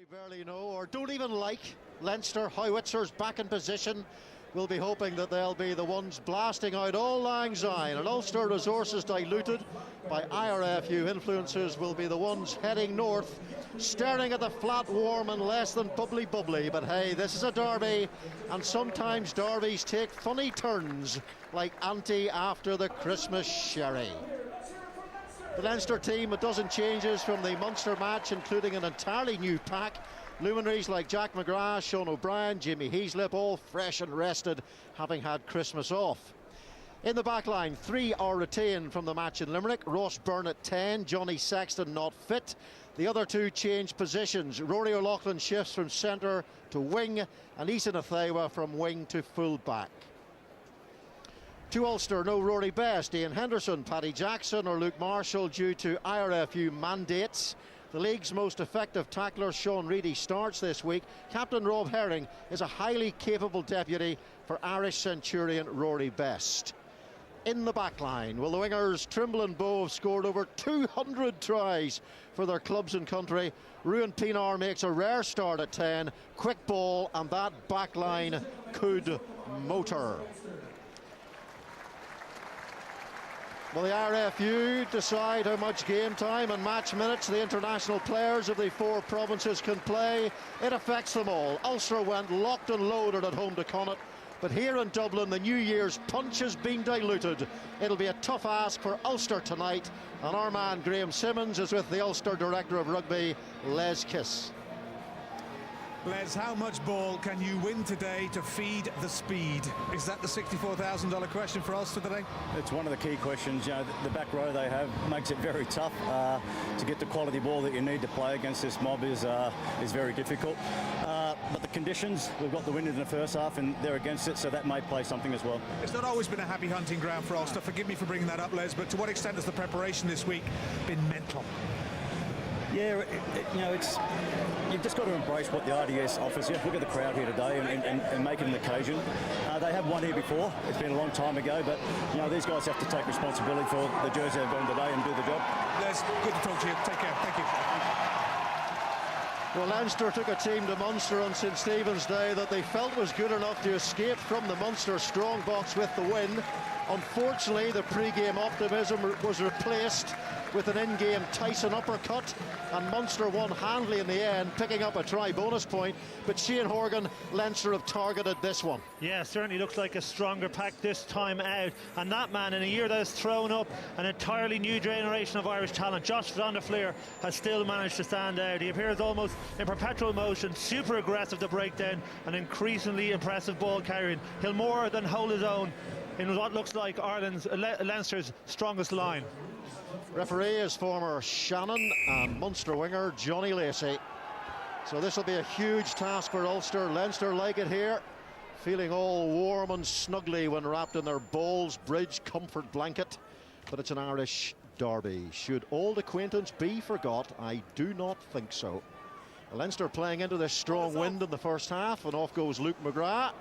We barely know or don't even like Leinster. Howitzers back in position. We'll be hoping that they'll be the ones blasting out all lang syne, and Ulster resources diluted by IRFU influences will be the ones heading north, staring at the flat warm and less than bubbly. But hey, this is a derby, and sometimes derbies take funny turns like Auntie after the Christmas sherry. The Leinster team, a dozen changes from the Munster match, including an entirely new pack. Luminaries like Jack McGrath, Sean O'Brien, Jimmy Heaslip, all fresh and rested, having had Christmas off. In the back line, 3 are retained from the match in Limerick. Ross Byrne at 10, Johnny Sexton not fit. The other 2 change positions. Rory O'Loughlin shifts from centre to wing, and Ethan Athewa from wing to full back. To Ulster, no Rory Best, Ian Henderson, Paddy Jackson or Luke Marshall due to IRFU mandates. The league's most effective tackler, Sean Reedy, starts this week. Captain Rob Herring is a highly capable deputy for Irish centurion Rory Best. In the back line, well, the wingers Trimble and Bowe have scored over 200 tries for their clubs and country. Ruan Pinar makes a rare start at 10. Quick ball, and that back line could motor. Well, the RFU decide how much game time and match minutes the international players of the 4 provinces can play. It affects them all. Ulster went locked and loaded at home to Connacht, but here in Dublin the New Year's punch has been diluted. It'll be a tough ask for Ulster tonight, and our man Graham Simmons is with the Ulster Director of Rugby, Les Kiss. Les, how much ball can you win today to feed the speed? Is that the $64,000 question for Ulster today? It's one of the key questions. You know, the back row they have makes it very tough to get the quality ball that you need to play against this mob is very difficult. But the conditions, we've got the wind in the first half and they're against it, so that may play something as well. It's not always been a happy hunting ground for Ulster. Forgive me for bringing that up, Les, but to what extent has the preparation this week been mental? Yeah, you know, you've just got to embrace what the RDS offers you. Look at the crowd here today and make it an occasion. They have won here before. It's been a long time ago, but you know, these guys have to take responsibility for the jersey they've got today and do the job. Les, good to talk to you. Take care. Thank you. Well, Leinster took a team to Munster on St Stephen's Day that they felt was good enough to escape from the Munster strongbox with the win. Unfortunately, the pre-game optimism was replaced with an in-game Tyson uppercut, and Munster won handily in the end, picking up a try bonus point. But Shane Horgan, Leinster have targeted this one. Yeah, certainly looks like a stronger pack this time out, and that man in a year that has thrown up an entirely new generation of Irish talent, Josh van der Fleer, has still managed to stand out. He appears almost in perpetual motion, super aggressive to break down, and increasingly impressive ball carrying. He'll more than hold his own in what looks like Leinster's strongest line. Referee is former Shannon and Munster winger Johnny Lacey. So this will be a huge task for Ulster. Leinster like it here, feeling all warm and snuggly when wrapped in their Bowls Bridge comfort blanket. But it's an Irish derby. Should old acquaintance be forgot? I do not think so. Leinster playing into this strong wind in the first half, and off goes Luke McGrath.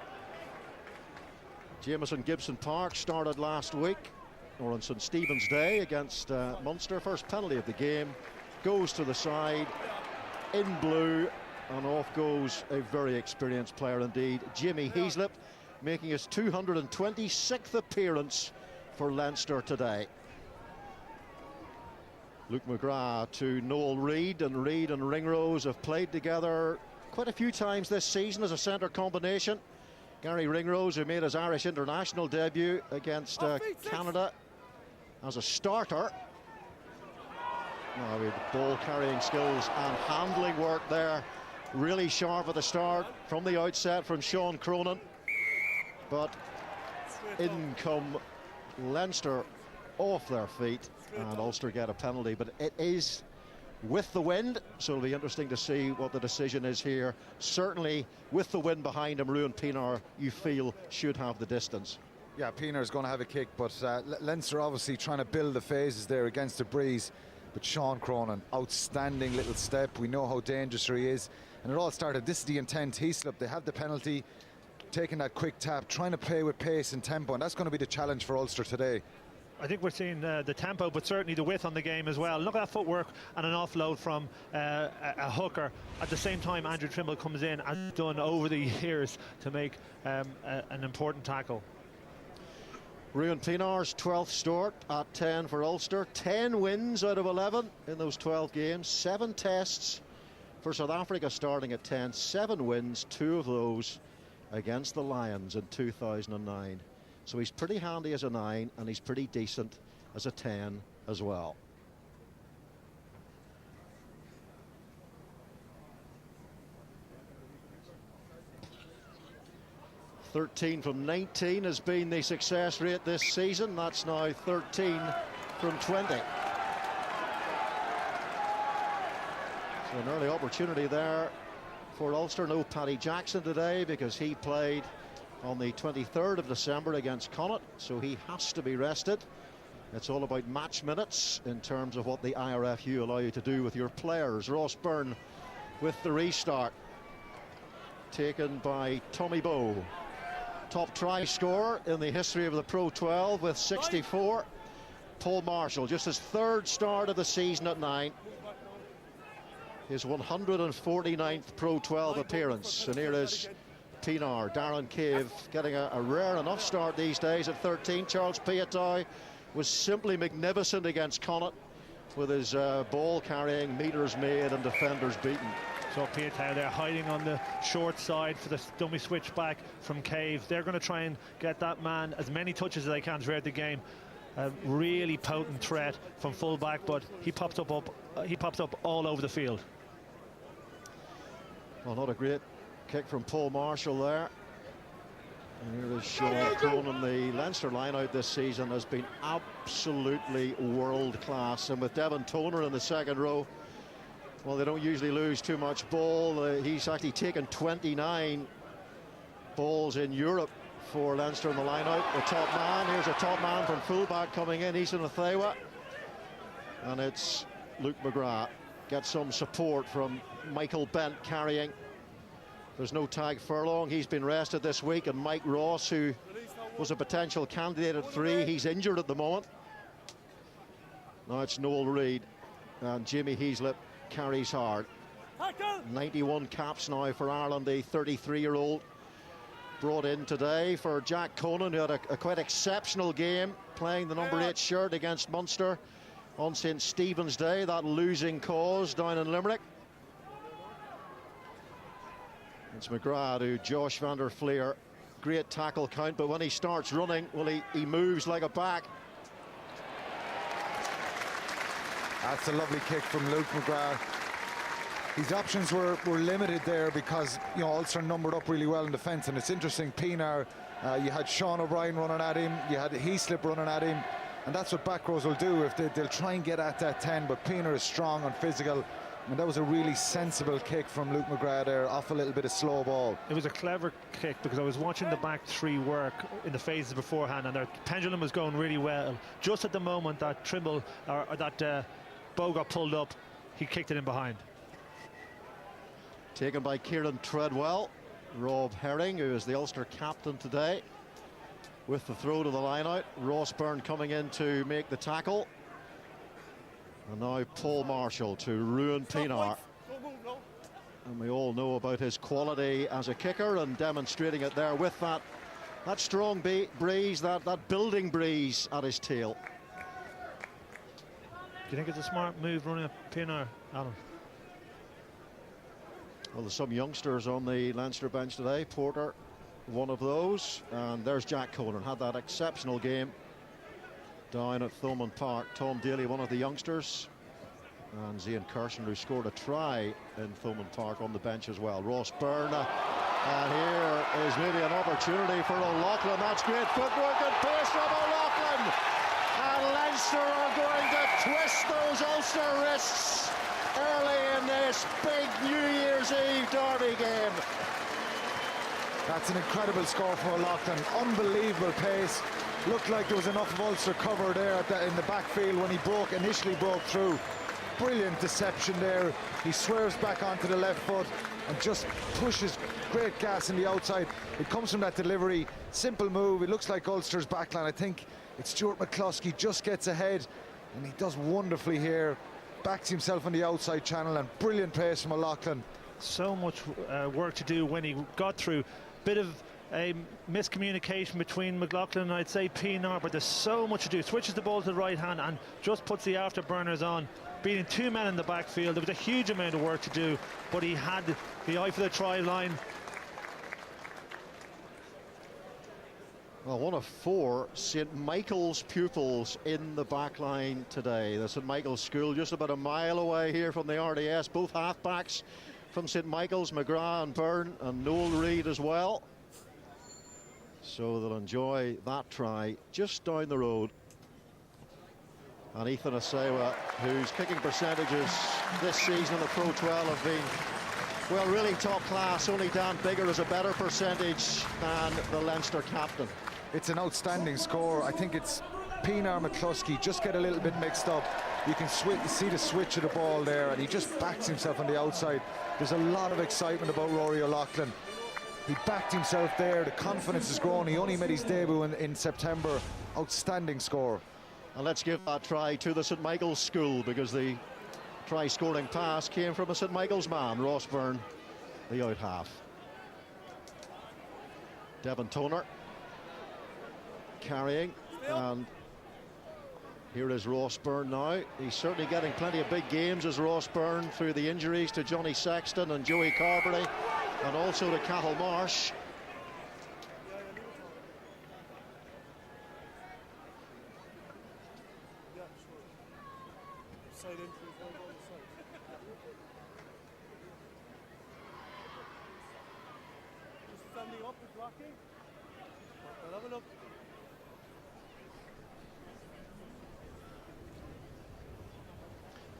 Jameson Gibson Park started last week, or on St Stephen's Day against Munster. First penalty of the game, goes to the side, in blue, and off goes a very experienced player indeed, Jimmy Heaslip, making his 226th appearance for Leinster today. Luke McGrath to Noel Reid, and Reid and Ringrose have played together quite a few times this season as a centre combination. Gary Ringrose, who made his Irish international debut against Canada as a starter. Now, with ball carrying skills and handling work there, really sharp at the start from the outset from Sean Cronin. But in come Leinster off their feet, and Ulster get a penalty. But it is with the wind, so it'll be interesting to see what the decision is here. Certainly with the wind behind him, Ruan Pinar, you feel, should have the distance. Yeah, Pinar's going to have a kick, but Leinster obviously trying to build the phases there against the breeze. But Sean Cronin, outstanding little step. We know how dangerous he is, and it all started. This is the intent. Heaslip, they have the penalty, taking that quick tap, trying to play with pace and tempo, and that's going to be the challenge for Ulster today. I think we're seeing the tempo, but certainly the width on the game as well. Look at that footwork and an offload from a hooker. At the same time, Andrew Trimble comes in and done over the years to make an important tackle. Ruan Pienaar's 12th start at 10 for Ulster. 10 wins out of 11 in those 12 games. 7 tests for South Africa starting at 10. 7 wins, 2 of those against the Lions in 2009. So he's pretty handy as a 9, and he's pretty decent as a 10 as well. "13 from 19 has been the success rate this season. That's now 13 from 20. So an early opportunity there for Ulster. No Paddy Jackson today because he played on the 23rd of December against Connacht, so he has to be rested. It's all about match minutes in terms of what the IRFU allow you to do with your players. Ross Byrne with the restart, taken by Tommy Bowe. Top try scorer in the history of the Pro 12 with 64. Paul Marshall, just his 3rd start of the season at 9. His 149th Pro 12 appearance. And here is Pienaar. Darren Cave getting a rare enough start these days at 13. Charles Piatow was simply magnificent against Connacht with his ball carrying, meters made and defenders beaten. So Piatow there hiding on the short side for the dummy switch back from Cave. They're going to try and get that man as many touches as they can throughout the game. A really potent threat from full back, but he pops up all over the field. Well, not a great kick from Paul Marshall there. And here is Sean Cronin. The Leinster line out this season has been absolutely world class, and with Devon Toner in the second row, well, they don't usually lose too much ball. He's actually taken 29 balls in Europe for Leinster in the line out. The top man, here's a top man from fullback coming in, Ethan Athewa, and it's Luke McGrath. Gets some support from Michael Bent carrying. There's no Tag Furlong, he's been rested this week, and Mike Ross, who was a potential candidate at 3, he's injured at the moment. Now it's Noel Reid, and Jimmy Heaslip carries hard. 91 caps now for Ireland, the 33-year-old. Brought in today for Jack Conan, who had a quite exceptional game, playing the number 8 shirt against Munster on St. Stephen's Day, that losing cause down in Limerick. It's McGrath who Josh van der Fleer, great tackle count, but when he starts running, well, he moves like a back. That's a lovely kick from Luke McGrath. His options were limited there because, you know, Ulster numbered up really well in defence, and it's interesting, Pienaar, you had Sean O'Brien running at him, you had Heaslip running at him, and that's what back rows will do. If they'll try and get at that 10, but Pienaar is strong and physical, and that was a really sensible kick from Luke McGrath there, off a little bit of slow ball. It was a clever kick because I was watching the back 3 work in the phases beforehand, and their pendulum was going really well. Just at the moment that Trimble, or that Bowe got pulled up, he kicked it in behind. Taken by Kieran Treadwell. Rob Herring, who is the Ulster captain today, with the throw to the line out. Ross Byrne coming in to make the tackle. And now Paul Marshall to Ruan Pienaar. And we all know about his quality as a kicker, and demonstrating it there with that strong breeze, that building breeze at his tail. Do you think it's a smart move running a Pienaar, Alan? Well, there's some youngsters on the Leinster bench today. Porter, one of those. And there's Jack Conan, had that exceptional game down at Thomond Park. Tom Daly, one of the youngsters. And Zian Kersen, who scored a try in Thomond Park, on the bench as well. Ross Byrne. And here is maybe an opportunity for O'Loughlin. That's great footwork and pace from O'Loughlin. And Leinster are going to twist those Ulster wrists early in this big New Year's Eve derby game. That's an incredible score for O'Loughlin. Unbelievable pace. Looked like there was enough of Ulster cover there in the backfield when he initially broke through. Brilliant deception there. He swerves back onto the left foot and just pushes great gas in the outside. It comes from that delivery, simple move. It looks like Ulster's backline. I think it's Stuart McCluskey just gets ahead, and he does wonderfully here. Backs himself on the outside channel, and brilliant pace from O'Loughlin. So much work to do when he got through. Bit of a miscommunication between McLaughlin and I'd say Pienaar, but there's so much to do. Switches the ball to the right hand and just puts the afterburners on, beating two men in the backfield. There was a huge amount of work to do, but he had the eye for the try line. Well, one of 4 St Michael's pupils in the back line today. The St Michael's School just about a mile away here from the RDS. Both halfbacks from St Michael's, McGrath and Byrne, and Noel Reid as well. So they'll enjoy that try just down the road. And Ethan Asewa, whose kicking percentages this season in the Pro 12 have been, well, really top class. Only Dan Bigger has a better percentage than the Leinster captain. It's an outstanding score. I think it's Pienaar, McCluskey just get a little bit mixed up. You can see the switch of the ball there, and he just backs himself on the outside. There's a lot of excitement about Rory O'Loughlin. He backed himself there. The confidence is growing. He only made his debut in September. Outstanding score. And let's give that try to the St Michael's School, because the try-scoring pass came from a St Michael's man, Ross Byrne, the out half. Devon Toner carrying, and here is Ross Byrne now. He's certainly getting plenty of big games as Ross Byrne through the injuries to Johnny Sexton and Joey Carberry, and also to Cathal Marsh.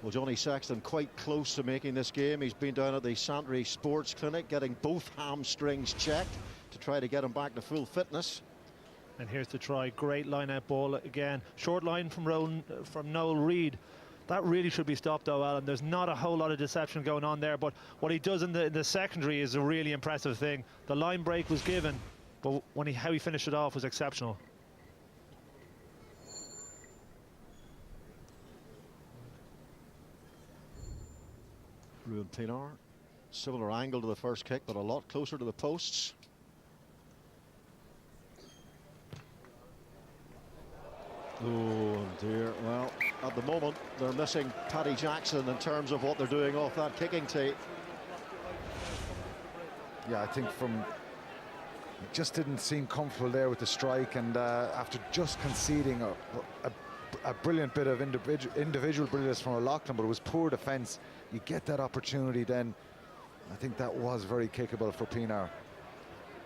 Well, Johnny Sexton quite close to making this game. He's been down at the Santry Sports Clinic getting both hamstrings checked to try to get him back to full fitness. And here's the try. Great line-out ball again. Short line from Noel Reid. That really should be stopped though, Alan. There's not a whole lot of deception going on there, but what he does in the secondary is a really impressive thing. The line break was given, but how he finished it off was exceptional. Ruan Pienaar, similar angle to the first kick, but a lot closer to the posts. Oh dear, well, at the moment they're missing Paddy Jackson in terms of what they're doing off that kicking tee. Yeah, I think he just didn't seem comfortable there with the strike, and after just conceding a brilliant bit of individual brilliance from O'Loughlin, but it was poor defence. You get that opportunity then. I think that was very kickable for Pienaar.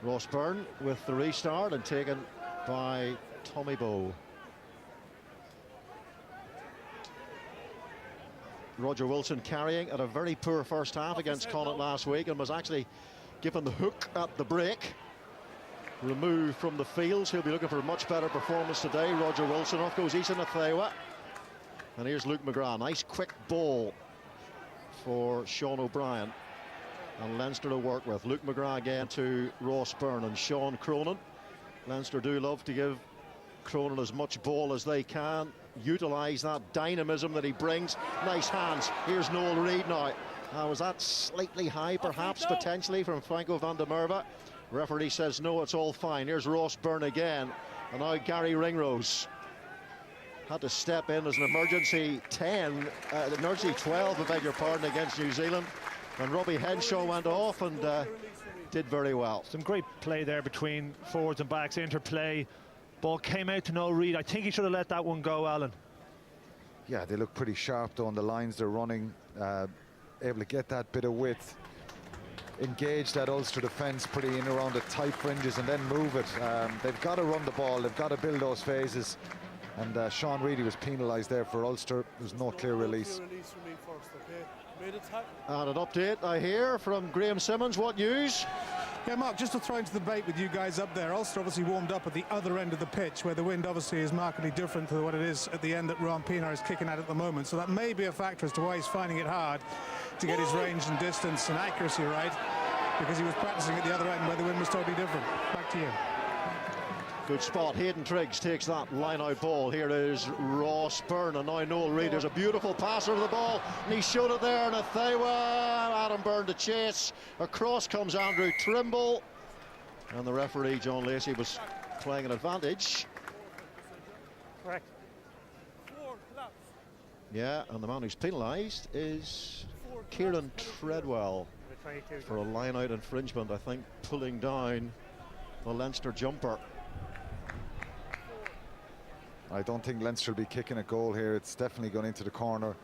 Ross Byrne with the restart and taken by Tommy Bowe. Roger Wilson carrying at a very poor first half against Connacht last week, and was actually given the hook at the break. Removed from the fields. He'll be looking for a much better performance today. Roger Wilson. Off goes Ethan Athewa. And here's Luke McGrath. Nice quick ball for Sean O'Brien. And Leinster to work with. Luke McGrath again to Ross Byrne and Sean Cronin. Leinster do love to give Cronin as much ball as they can. Utilise that dynamism that he brings. Nice hands. Here's Noel Reid now. Was that slightly high perhaps, potentially, from Franco van der Merwe? Referee says no, it's all fine. Here's Ross Byrne again, and now Gary Ringrose had to step in as an emergency 12, I beg your pardon, against New Zealand. And Robbie Henshaw went off and did very well. Some great play there between forwards and backs, interplay. Ball came out to Noel Reid. I think he should have let that one go, Alan. Yeah, they look pretty sharp though on the lines they're running, able to get that bit of width. Engage that Ulster defence pretty in around the tight fringes and then move it. They've got to run the ball, they've got to build those phases, and Sean Reedy was penalised there for Ulster. There's no clear release. And an update I hear from Graham Simmons. What news? Yeah, Mark, just to throw into the debate with you guys up there, Ulster obviously warmed up at the other end of the pitch, where the wind obviously is markedly different to what it is at the end that Ruan Pienaar is kicking at the moment. So that may be a factor as to why he's finding it hard to get his range and distance and accuracy right. because he was practicing at the other end where the wind was totally different. Back to you. Good spot. Hayden Triggs takes that line-out ball. Here is Ross Byrne, and now Noel Reid. There's a beautiful passer of the ball, and he showed it there, and Adam Byrne to chase. Across comes Andrew Trimble, and the referee, John Lacey, was playing an advantage. Correct. Yeah, and the man who's penalised is Kieran Treadwell for a line-out infringement, I think, pulling down the Leinster jumper. I don't think Leinster will be kicking a goal here. It's definitely gone into the corner.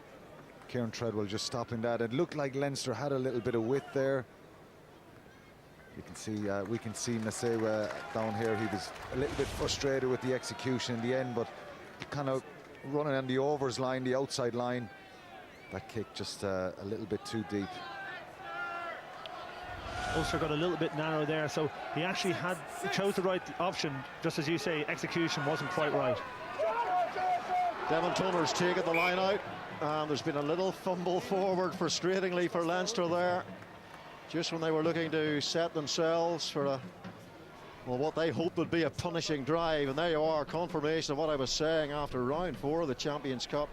Kieran Treadwell just stopping that. It looked like Leinster had a little bit of width there. You can see, we can see Nasewa down here. He was a little bit frustrated with the execution in the end, but kind of running on the overs line, the outside line. That kick just a little bit too deep. Ulster got a little bit narrow there, so he chose the right option. Just as you say, execution wasn't quite right. Devon Toner's taken the line out, and there's been a little fumble forward, frustratingly, for Leinster there. Just when they were looking to set themselves for what they hoped would be a punishing drive. And there you are, confirmation of what I was saying after round 4 of the Champions Cup.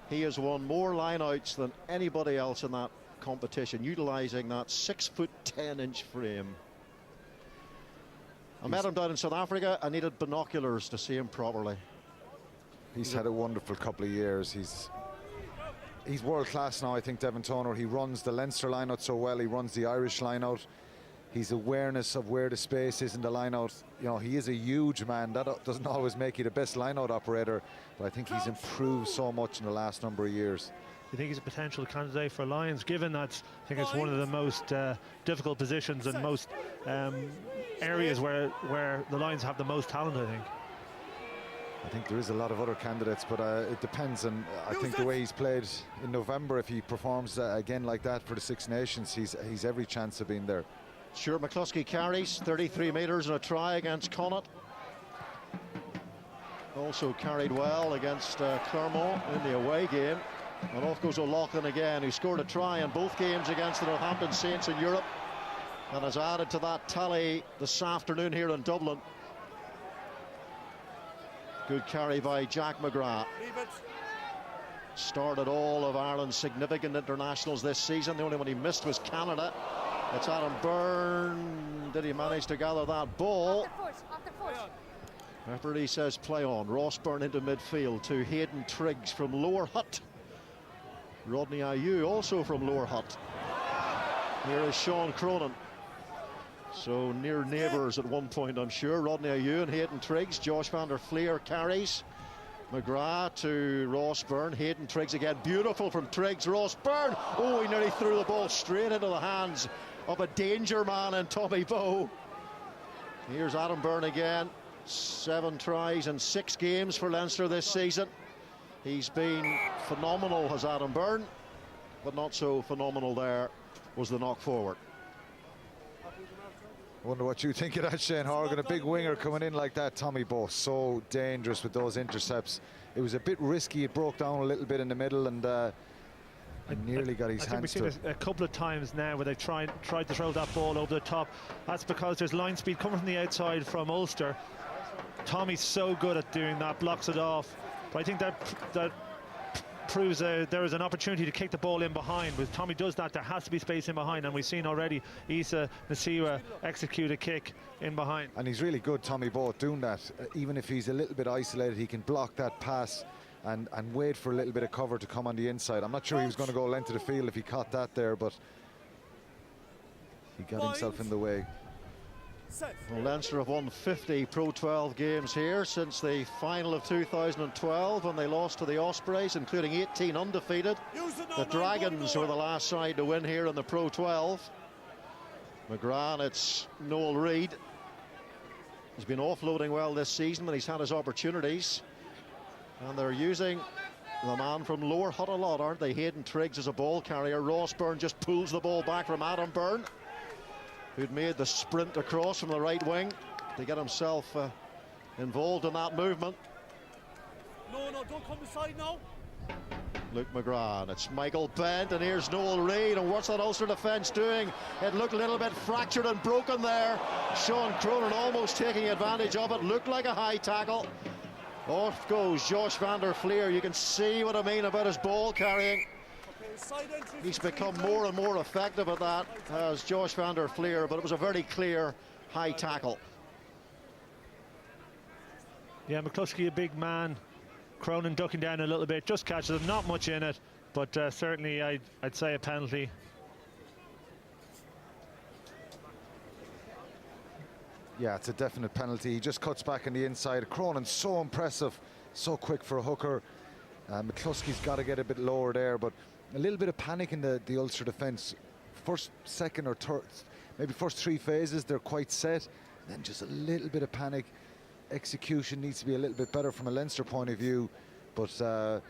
He has won more lineouts than anybody else in that competition, utilising that 6'10" frame. I met him down in South Africa. I needed binoculars to see him properly. He's had a wonderful couple of years. He's world class now, I think, Devon Toner. He runs the Leinster line-out so well. He runs the Irish line-out. His awareness of where the space is in the line-out. You know, he is a huge man. That doesn't always make you the best line-out operator, but I think he's improved so much in the last number of years. You think he's a potential candidate for Lions, given that I think it's one of the most difficult positions and most areas where the Lions have the most talent, I think. I think there is a lot of other candidates, but it depends. And I think the way he's played in November, if he performs again like that for the Six Nations, he's every chance of being there. Stuart McCluskey carries 33 metres and a try against Connacht. Also carried well against Clermont in the away game. And off goes O'Loughlin again, who scored a try in both games against the Northampton Saints in Europe, and has added to that tally this afternoon here in Dublin. Good carry by Jack McGrath. Started all of Ireland's significant internationals this season. The only one he missed was Canada. It's Adam Byrne. Did he manage to gather that ball? Referee says play on. Ross Byrne into midfield to Hayden Triggs from Lower Hutt. Rodney Ayew also from Lower Hutt. Here is Sean Cronin. So near neighbours at one point, I'm sure. Rodney Ayew and Hayden Triggs. Josh van der Fleer carries. McGrath to Ross Byrne. Hayden Triggs again. Beautiful from Triggs. Ross Byrne. Oh, he nearly threw the ball straight into the hands of a danger man in Tommy Bowe. Here's Adam Byrne again. 7 tries in 6 games for Leinster this season. He's been phenomenal, has Adam Byrne, but not so phenomenal there was the knock forward. I wonder what you think of that, Shane Horgan. A big winger coming in like that. Tommy Bowe, so dangerous with those intercepts. It was a bit risky. It broke down a little bit in the middle, and nearly got his hands to it. We've seen it a couple of times now where they've tried to throw that ball over the top. That's because there's line speed coming from the outside from Ulster. Tommy's so good at doing that, blocks it off. But I think that proves there is an opportunity to kick the ball in behind. When Tommy does that, there has to be space in behind, and we've seen already Issa Nasewa execute a kick in behind. And he's really good, Tommy Bowe, at doing that. Even if he's a little bit isolated, he can block that pass and wait for a little bit of cover to come on the inside. I'm not sure he was going to go length of the field if he caught that there, but he got himself in the way. Well, Leinster have won 50 Pro 12 games here since the final of 2012 when they lost to the Ospreys, including 18 undefeated. The Dragons were the last side to win here in the Pro 12. McGrath, it's Noel Reid. He's been offloading well this season when he's had his opportunities. And they're using the man from Lower Hutt a lot, aren't they? Hayden Triggs as a ball carrier. Ross Byrne just pulls the ball back from Adam Byrne, who'd made the sprint across from the right wing to get himself involved in that movement. No, don't come inside now. Luke McGrath, and it's Michael Bent, and here's Noel Reid, and what's that Ulster defence doing? It looked a little bit fractured and broken there. Sean Cronin almost taking advantage of it, looked like a high tackle. Off goes Josh van der Fleer. You can see what I mean about his ball carrying. He's become more and more effective at that as Josh van der Fleer, but it was a very clear high tackle. Yeah, McCluskey, a big man. Cronin ducking down a little bit, just catches him, not much in it, but certainly I'd say a penalty. Yeah, it's a definite penalty. He just cuts back on the inside. Cronin's so impressive, so quick for a hooker. McCluskey's got to get a bit lower there, but a little bit of panic in the Ulster defence. First, second or third, maybe first three phases, they're quite set. Then just a little bit of panic. Execution needs to be a little bit better from a Leinster point of view, but they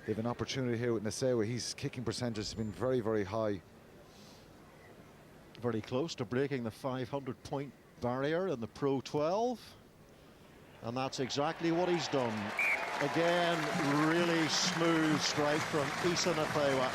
have an opportunity here with Nasewa. His kicking percentage has been very, very high. Very close to breaking the 500-point barrier in the Pro 12, and that's exactly what he's done. Again, really smooth strike from Isa Nasewa.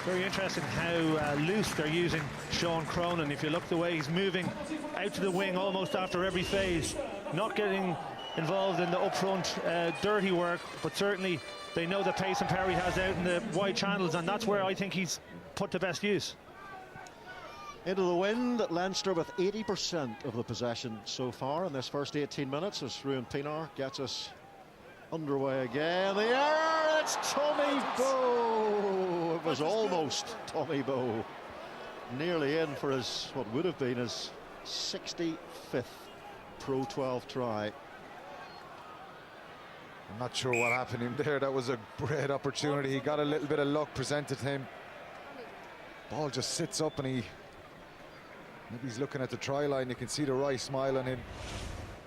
Very interesting how loose they're using Sean Cronin. If you look the way he's moving out to the wing almost after every phase, not getting involved in the upfront dirty work, but certainly they know the pace and power he has out in the wide channels, and that's where I think he's put to best use. Into the wind, Leinster with 80% of the possession so far in this first 18 minutes as Ruan Pienaar gets us underway again. The error, it's Tommy Bowe. It was almost Tommy Bowe. Nearly in for his, what would have been his 65th Pro 12 try. I'm not sure what happened to him there. That was a great opportunity. He got a little bit of luck presented to him. Ball just sits up and maybe he's looking at the try line. You can see the wry smile on him.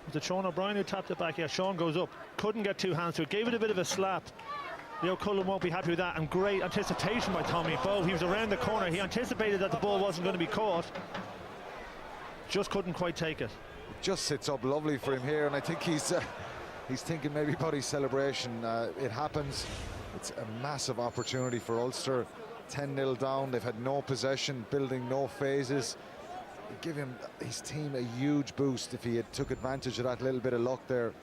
Was it Sean O'Brien who tapped it back? Yeah, Sean goes up. Couldn't get two hands to it. Gave it a bit of a slap. Leo Cullen won't be happy with that. And great anticipation by Tommy Bowe. He was around the corner. He anticipated that the ball wasn't going to be caught. Just couldn't quite take it. It just sits up lovely for him here. And I think he's thinking maybe about his celebration. It happens. It's a massive opportunity for Ulster. 10-0 down. They've had no possession, building no phases. Give him, his team, a huge boost if he had took advantage of that little bit of luck there.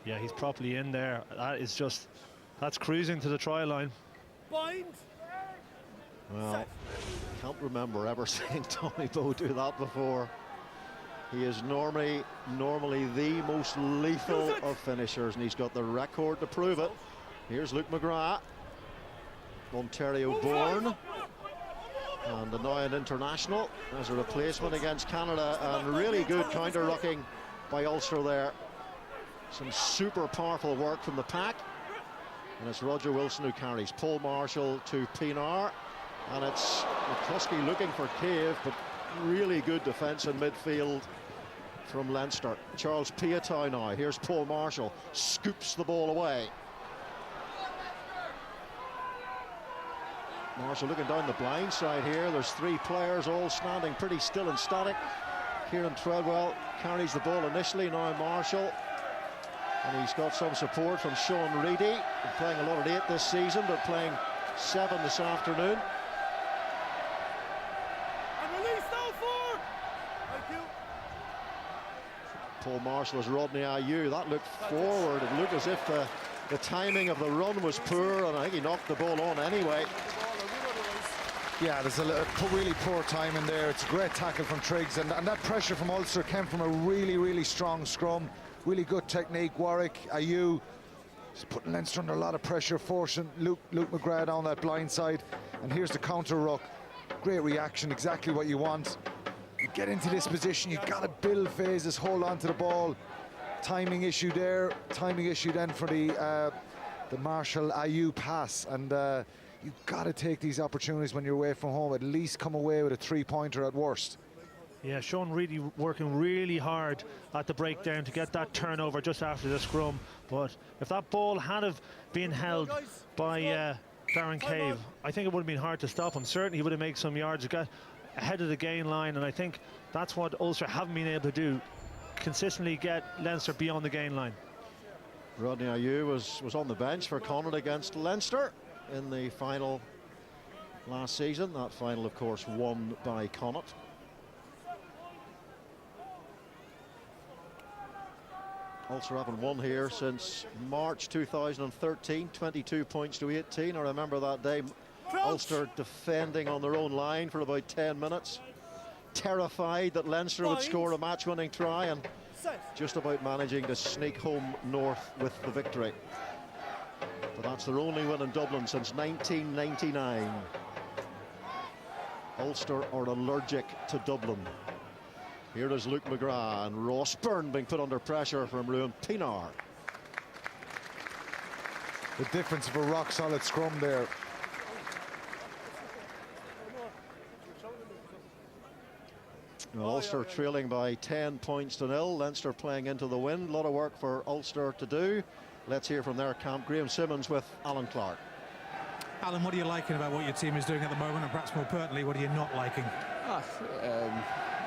Yeah, he's properly in there. That is just, that's cruising to the try line. Well, can't remember ever seeing Tommy Bowe do that before. He is normally the most lethal of finishers, and he's got the record to prove it. Here's Luke McGrath, Ontario born, and now an international as a replacement against Canada, and really good counter-rucking by Ulster there. Some super powerful work from the pack, and it's Roger Wilson who carries. Paul Marshall to Pienaar, and it's McCluskey looking for Cave, but really good defence in midfield from Leinster. Charles Piatow now. Here's Paul Marshall, scoops the ball away. Marshall looking down the blind side here. There's three players all standing pretty still and static. Kieran Treadwell carries the ball initially, now Marshall. And he's got some support from Sean Reedy, been playing a lot at 8 this season, but playing 7 this afternoon. Paul Marshall as Rodney Ayew. That looked forward. It looked as if the timing of the run was poor, and I think he knocked the ball on anyway. Yeah, there's a really poor timing there. It's a great tackle from Triggs, and that pressure from Ulster came from a really, really strong scrum. Really good technique. Warwick, Ayew, just putting Leinster under a lot of pressure, forcing Luke McGrath down that blind side. And here's the counter ruck. Great reaction, exactly what you want. You get into this position, you've got to build phases, hold on to the ball. Timing issue there, timing issue then for the Marshall Ayew pass. And you've got to take these opportunities when you're away from home, at least come away with a 3-pointer at worst. Yeah, Sean Reedy working really hard at the breakdown to get that turnover just after the scrum. But if that ball had have been held by Darren Cave, I think it would have been hard to stop him. Certainly he would have made some yards, got ahead of the gain line, and I think that's what Ulster haven't been able to do. consistently get Leinster beyond the gain line. Rodney Ayew was on the bench for Connacht against Leinster in the final last season. That final, of course, won by Connacht. Ulster haven't won here since March 2013, 22 points to 18. I remember that day, Ulster defending on their own line for about 10 minutes, terrified that Leinster would score a match-winning try, and just about managing to sneak home north with the victory. But that's their only win in Dublin since 1999. Ulster are allergic to Dublin. Here is Luke McGrath, and Ross Byrne being put under pressure from Ruan Pinar. The difference of a rock-solid scrum there. Ulster trailing by 10 points to 0. Leinster playing into the wind. A lot of work for Ulster to do. Let's hear from their camp. Graham Simmons with Alan Clark. Alan, what are you liking about what your team is doing at the moment, and perhaps more pertinently, what are you not liking?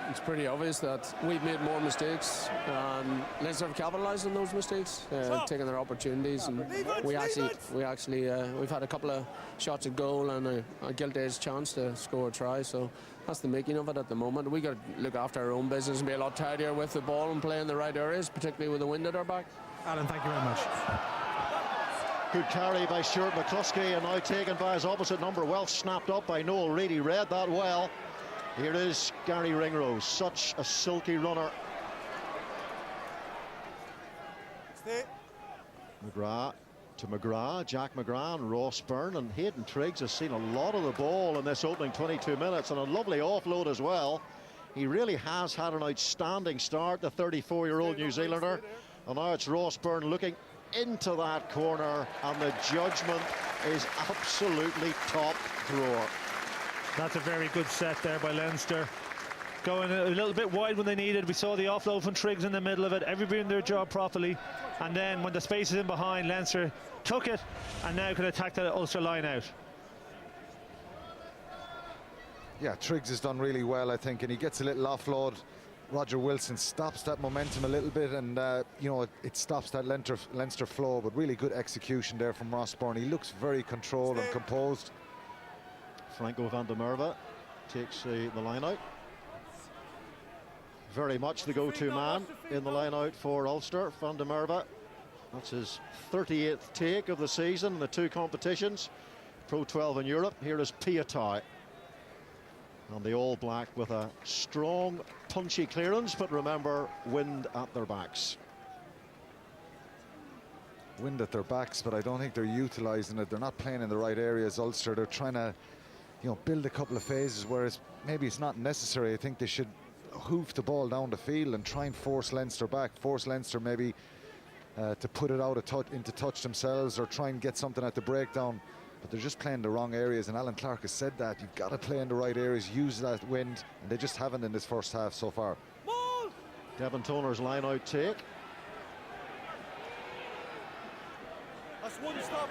It's pretty obvious that we've made more mistakes, and Leinster have capitalised on those mistakes, taking their opportunities, and we've had a couple of shots at goal and a gilt-edged chance to score a try. So that's the making of it at the moment. We got to look after our own business and be a lot tidier with the ball and play in the right areas, particularly with the wind at our back. Alan, thank you very much. Good carry by Stuart McCluskey, and now taken by his opposite number. Well snapped up by Noel Reid. He read that well. Here is Gary Ringrose, such a silky runner. McGrath to McGrath, Jack McGrath and Ross Byrne, and Hayden Triggs has seen a lot of the ball in this opening 22 minutes, and a lovely offload as well. He really has had an outstanding start, the 34-year-old New Zealander, and now it's Ross Byrne looking into that corner, and the judgment is absolutely top drawer. That's a very good set there by Leinster. Going a little bit wide when they needed. We saw the offload from Triggs in the middle of it. Everybody doing their job properly. And then when the space is in behind, Leinster took it and now can attack the Ulster line out. Yeah, Triggs has done really well, I think, and he gets a little offload. Roger Wilson stops that momentum a little bit, and you know, it stops that Leinster flow, but really good execution there from Ross Byrne. He looks very controlled and composed. Franco van der Merwe takes the line out. Very much the go-to man in the line out for Ulster, van der Merwe. That's his 38th take of the season in the two competitions, Pro 12 in Europe. Here is Piatai. And the All Black with a strong, punchy clearance, but remember, wind at their backs. Wind at their backs, but I don't think they're utilising it. They're not playing in the right areas, Ulster. They're trying to, you know, build a couple of phases, whereas maybe it's not necessary. I think they should hoof the ball down the field and try and force Leinster back, force Leinster maybe to put it out into touch themselves, or try and get something at the breakdown. But they're just playing the wrong areas, and Alan Clark has said that. You've got to play in the right areas, use that wind, and they just haven't in this first half so far. Devon Toner's line out take.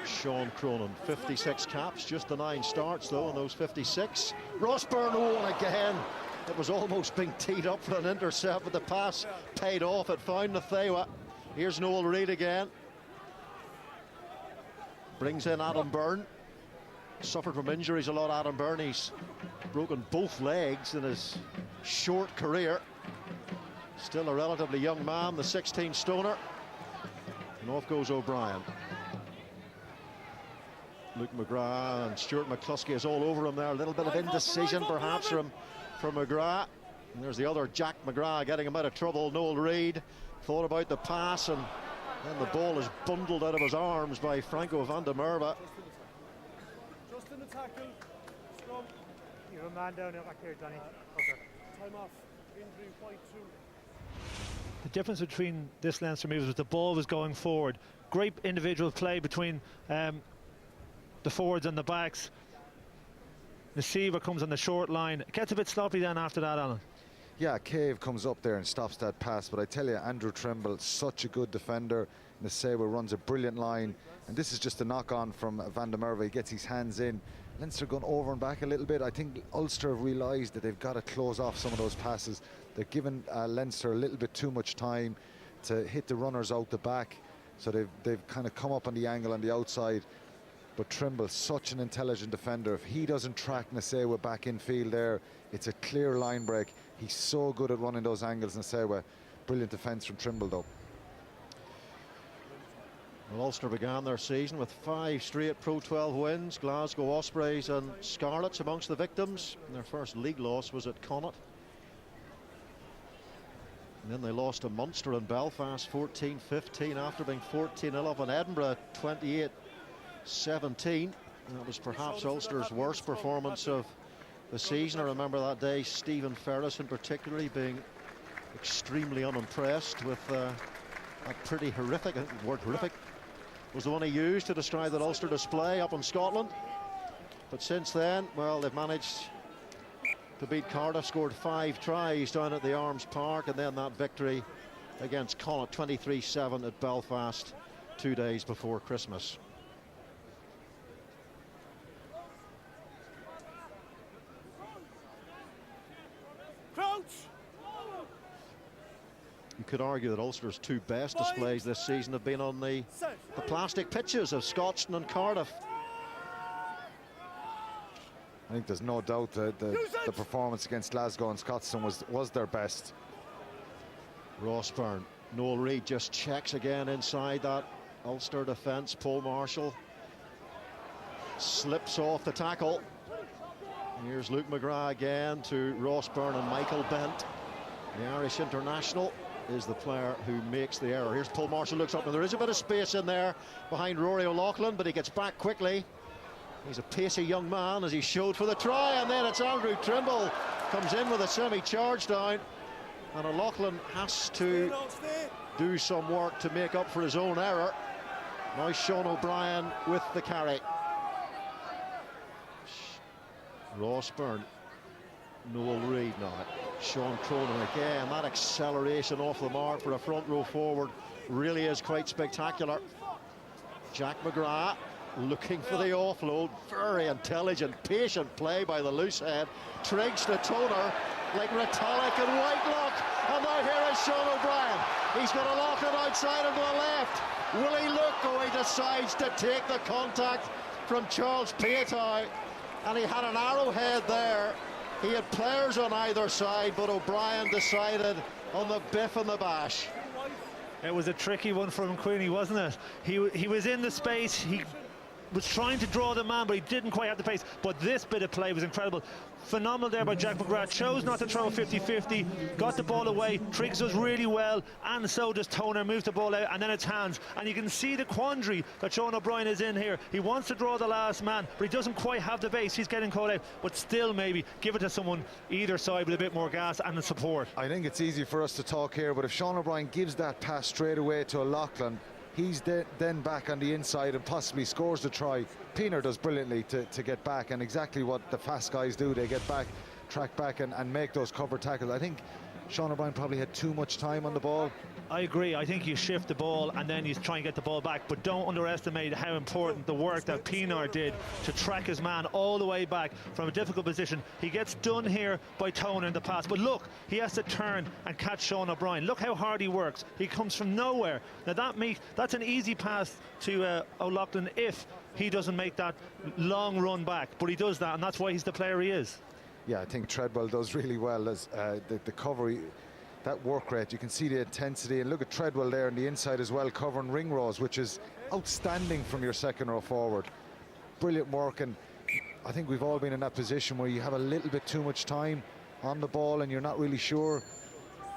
Sean Cronin, 56 caps, just the 9 starts though in those 56. Ross Byrne won again. It was almost being teed up for an intercept, but the pass paid off. It found Nathewa. Here's Noel Reid again. Brings in Adam Byrne. Suffered from injuries a lot, Adam Byrne. He's broken both legs in his short career. Still a relatively young man, the 16-stoner. And off goes O'Brien. Luke McGrath and Stuart McCluskey is all over him there. A little bit of indecision perhaps from McGrath. And there's the other Jack McGrath getting him out of trouble. Noel Reid thought about the pass, and then the ball is bundled out of his arms by Franco van der Merwe. Just in the tackle. Scrum. You have a man down back here, Danny. Okay. Time off. Injury, white 2. The difference between this Leinster move was the ball was going forward. Great individual play between the forwards and the backs. Nasiva comes on the short line. It gets a bit sloppy then after that, Alan. Yeah, Cave comes up there and stops that pass, but I tell you, Andrew Trimble, such a good defender. Nasewa runs a brilliant line, and this is just a knock-on from van der Merwe. He gets his hands in. Leinster going over and back a little bit. I think Ulster have realised that they've got to close off some of those passes. They're giving Leinster a little bit too much time to hit the runners out the back, so they've kind of come up on the angle on the outside. But Trimble, such an intelligent defender. If he doesn't track Nasewa back in field there, it's a clear line break. He's so good at running those angles, Nasewa. Brilliant defence from Trimble, though. Well, Ulster began their season with 5 straight Pro 12 wins. Glasgow Ospreys and Scarlets amongst the victims. And their first league loss was at Connacht. And then they lost to Munster in Belfast 14-15 after being 14-0 up in Edinburgh 28-17. That was perhaps Ulster's worst performance of the season. I remember that day Stephen Ferris in particular being extremely unimpressed with that pretty horrific, the word horrific was the one he used to describe that Ulster display up in Scotland. But since then, well, they've managed to beat Cardiff, scored 5 tries down at the Arms Park, and then that victory against Connacht 23-7 at Belfast 2 days before Christmas. You could argue that Ulster's 2 best displays this season have been on the plastic pitches of Scotstoun and Cardiff. I think there's no doubt that the performance against Glasgow and Scotstoun was their best. Ross Byrne, Noel Reid just checks again inside that Ulster defence. Paul Marshall slips off the tackle. Here's Luke McGrath again to Ross Byrne and Michael Bent. The Irish international is the player who makes the error. Here's Paul Marshall, looks up, and there is a bit of space in there behind Rory O'Loughlin, but he gets back quickly. He's a pacey young man, as he showed for the try, and then it's Andrew Trimble comes in with a semi-charge down, and O'Loughlin has to do some work to make up for his own error. Now Sean O'Brien with the carry. Ross Byrne, Noel Reid now. Sean Cronin again. That acceleration off the mark for a front row forward really is quite spectacular. Jack McGrath looking for the offload. Very intelligent, patient play by the loose head. Triggs to Toner like Retallick and Whitelock. And now here is Sean O'Brien. He's got a Loughlin outside and to the left. Will he look? Oh, he decides to take the contact from Charles Piatow. And he had an arrowhead there. He had players on either side, but O'Brien decided on the biff and the bash. It was a tricky one from Queenie, wasn't it? He was in the space. He was trying to draw the man, but he didn't quite have the pace. But this bit of play was incredible. Phenomenal there by Jack McGrath. Chose not to throw 50-50, got the ball away. Triggs does really well, and so does Toner. Moves the ball out, and then it's hands. And you can see the quandary that Sean O'Brien is in here. He wants to draw the last man, but he doesn't quite have the base. He's getting caught out, but still maybe give it to someone either side with a bit more gas and the support. I think it's easy for us to talk here, but if Sean O'Brien gives that pass straight away to O'Loughlin, he's then back on the inside and possibly scores the try. Pienaar does brilliantly to get back, and exactly what the fast guys do. They get back, track back and make those cover tackles. I think Sean O'Brien probably had too much time on the ball. I agree. I think you shift the ball and then you try and get the ball back, but don't underestimate how important the work that Pienaar did to track his man all the way back from a difficult position. He gets done here by Toner in the pass, but look, he has to turn and catch Sean O'Brien. Look how hard he works. He comes from nowhere. Now that's an easy pass to O'Loughlin if he doesn't make that long run back, but he does that, and that's why he's the player he is. Yeah, I think Treadwell does really well as the cover, that work rate. You can see the intensity, and look at Treadwell there on the inside as well, covering ring rows, which is outstanding from your second row forward. Brilliant work, and I think we've all been in that position where you have a little bit too much time on the ball and you're not really sure.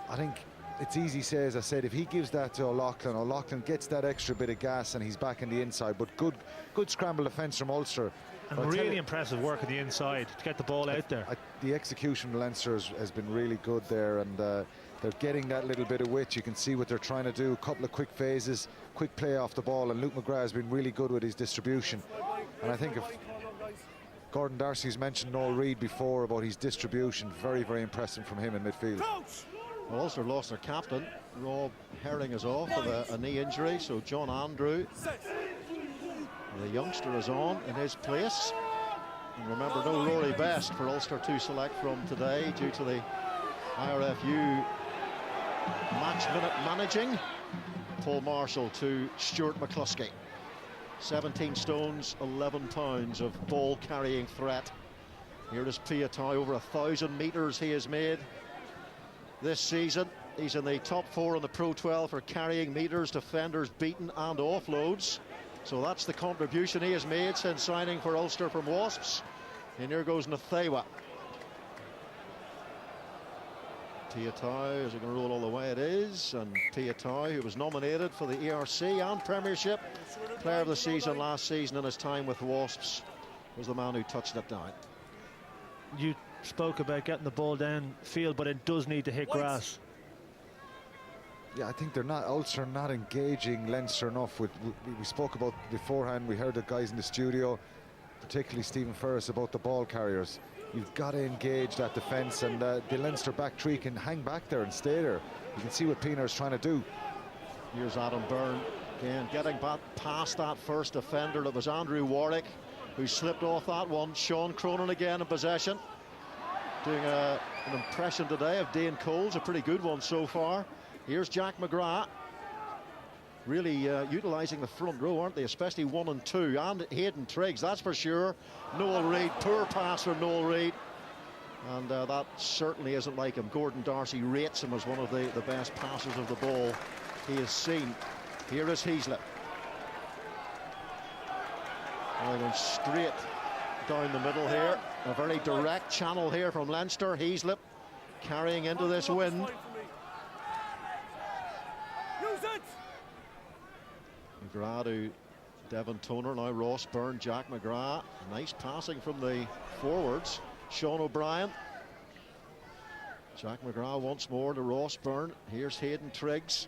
I think it's easy to say, as I said, if he gives that to O'Loughlin, O'Loughlin gets that extra bit of gas and he's back in the inside. But good scramble defence from Ulster. And really impressive work on the inside to get the ball out there. The execution of Leinster has been really good there, and they're getting that little bit of width. You can see what they're trying to do. A couple of quick phases, quick play off the ball, and Luke McGrath has been really good with his distribution. And I think if Gordon Darcy's mentioned Noel Reid before about his distribution, very, very impressive from him in midfield. Well, Ulster lost their captain. Rob Herring is off with a knee injury, so John Andrew, the youngster, is on in his place. And remember, no Rory Best for Ulster to select from today due to the IRFU match minute managing. Paul Marshall to Stuart McCluskey. 17 stones, 11 pounds of ball carrying threat. Here is Piatai, over 1,000 metres he has made this season. He's in the top 4 in the Pro 12 for carrying metres, defenders beaten and offloads. So that's the contribution he has made since signing for Ulster from Wasps. And here goes Nathewa. Piatai, is it going to roll all the way? It is. And Piatai, who was nominated for the ERC and Premiership Player of the Season last season in his time with Wasps, was the man who touched it down. You spoke about getting the ball downfield, but it does need to hit grass. Yeah, I think they're not, Ulster not engaging Leinster enough. We spoke about beforehand, we heard the guys in the studio, particularly Stephen Ferris, about the ball carriers. You've got to engage that defence, and the Leinster back three can hang back there and stay there. You can see what Pienaar's trying to do. Here's Adam Byrne again, getting back past that first defender. That was Andrew Warwick, who slipped off that one. Sean Cronin again in possession, doing an impression today of Dane Coles, a pretty good one so far. Here's Jack McGrath, really utilising the front row, aren't they? Especially 1 and 2, and Hayden Triggs, that's for sure. Noel Reid, poor pass from Noel Reid, and that certainly isn't like him. Gordon Darcy rates him as one of the best passers of the ball he has seen. Here is Heaslip. Going straight down the middle here. A very direct channel here from Leinster. Heaslip carrying into this wind. McGrath to Devon Toner, now Ross Byrne, Jack McGrath. Nice passing from the forwards. Sean O'Brien. Jack McGrath once more to Ross Byrne. Here's Hayden Triggs.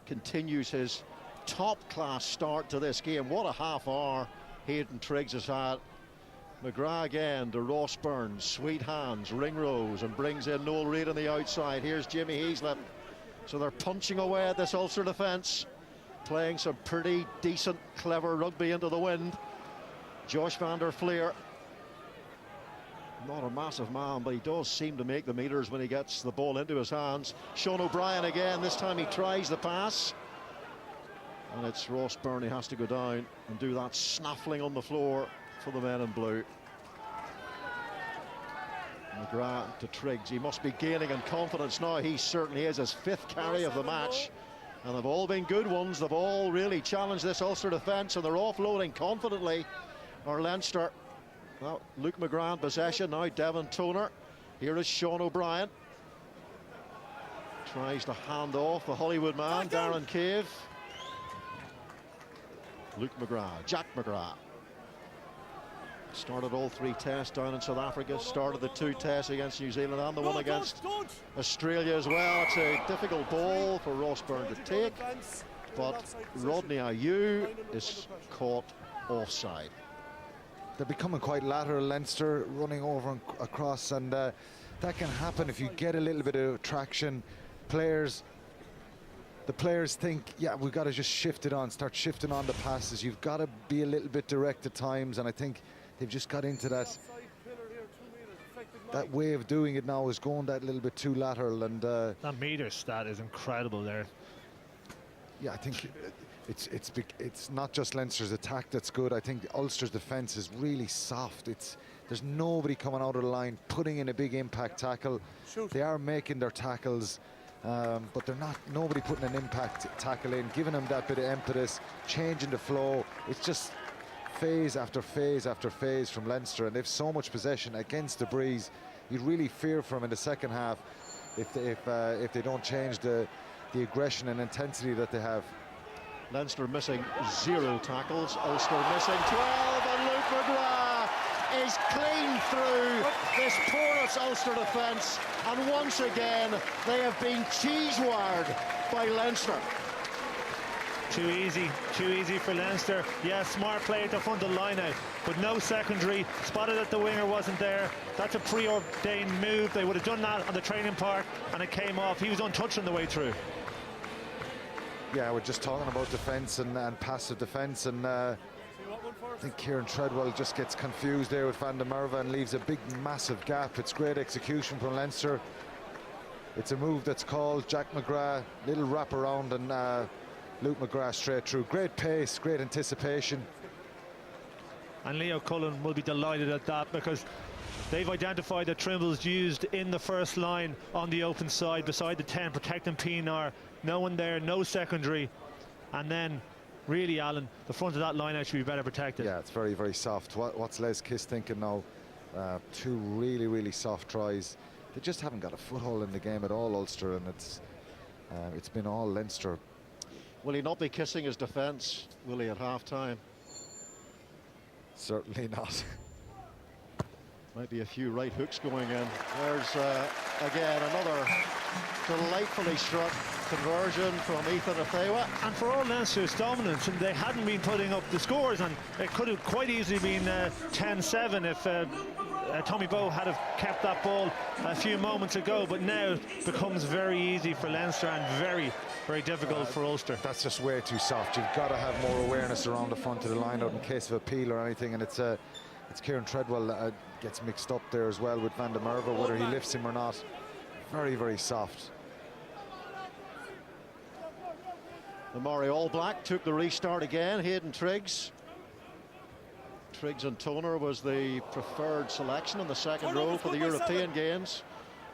Continues his top-class start to this game. What a half hour Hayden Triggs has had. McGrath again to Ross Byrne. Sweet hands, ring rows, and brings in Noel Reid on the outside. Here's Jimmy Heaslip. So they're punching away at this Ulster defence, playing some pretty decent, clever rugby into the wind. Josh van der Fleer, not a massive man, but he does seem to make the meters when he gets the ball into his hands. Sean O'Brien again, this time he tries the pass. And it's Ross Byrne, he has to go down and do that snaffling on the floor for the men in blue. McGrath to Triggs, he must be gaining in confidence now. He certainly is, his 5th carry of the match. And they've all been good ones. They've all really challenged this Ulster defence, and they're offloading confidently. Or Leinster. Well, Luke McGrath in possession, now Devon Toner. Here is Sean O'Brien. Tries to hand off the Hollywood man, Darren Cave. Luke McGrath, Jack McGrath. Started all 3 tests down in South Africa, started the 2 tests against New Zealand and the one against Australia as well. It's a difficult ball for Ross Byrne to take, but Rodney Ayew is caught offside. They're becoming quite lateral, Leinster, running over and across, and that can happen if you get a little bit of traction. The players think, yeah, we've got to just shift it on, start shifting on the passes. You've got to be a little bit direct at times, and I think they've just got into that way of doing it now, is going that little bit too lateral. And that meter stat is incredible there. Yeah, I think it's not just Leinster's attack that's good. I think Ulster's defence is really soft. There's nobody coming out of the line putting in a big impact tackle. They are making their tackles, but they're not. Nobody putting an impact tackle in, giving them that bit of impetus, changing the flow. It's just phase after phase after phase from Leinster, and they've so much possession against the breeze. You'd really fear for them in the second half if they don't change the aggression and intensity that they have. Leinster missing 0 tackles, Ulster missing 12, and Luke McGrath is clean through this porous Ulster defence, and once again they have been cheese-wired by Leinster. Too easy for Leinster. Yeah, smart play at the front of the line out, but no secondary. Spotted that the winger wasn't there. That's a preordained move. They would have done that on the training park, and it came off. He was untouched on the way through. Yeah, we're just talking about defence and passive defence, and I think Kieran Treadwell just gets confused there with Van der Merwe and leaves a big, massive gap. It's great execution from Leinster. It's a move that's called. Jack McGrath, little wrap around, and Luke McGrath straight through. Great pace, great anticipation. And Leo Cullen will be delighted at that, because they've identified that Trimble's used in the first line on the open side beside the 10, protecting Pienaar. No one there, no secondary. And then, really, Alan, the front of that line out should be better protected. Yeah, it's very, very soft. What's Les Kiss thinking now? Two really, really soft tries. They just haven't got a foothold in the game at all, Ulster, and it's been all Leinster. Will he not be kissing his defence, will he, at half-time? Certainly not. Might be a few right hooks going in. There's, again, another delightfully struck conversion from Ethan Athewa. And for all Leinster's dominance, and they hadn't been putting up the scores, and it could have quite easily been 10-7 if Tommy Bowe had have kept that ball a few moments ago, but now it becomes very easy for Leinster and very, very difficult for Ulster. That's just way too soft. You've got to have more awareness around the front of the line out in case of a peel or anything, and it's Kieran Treadwell gets mixed up there as well with Van der Merwe, whether he lifts him or not. Very, very soft. The Murray All Black took the restart again. Hayden Triggs. Triggs and Toner was the preferred selection in the second row for the European games.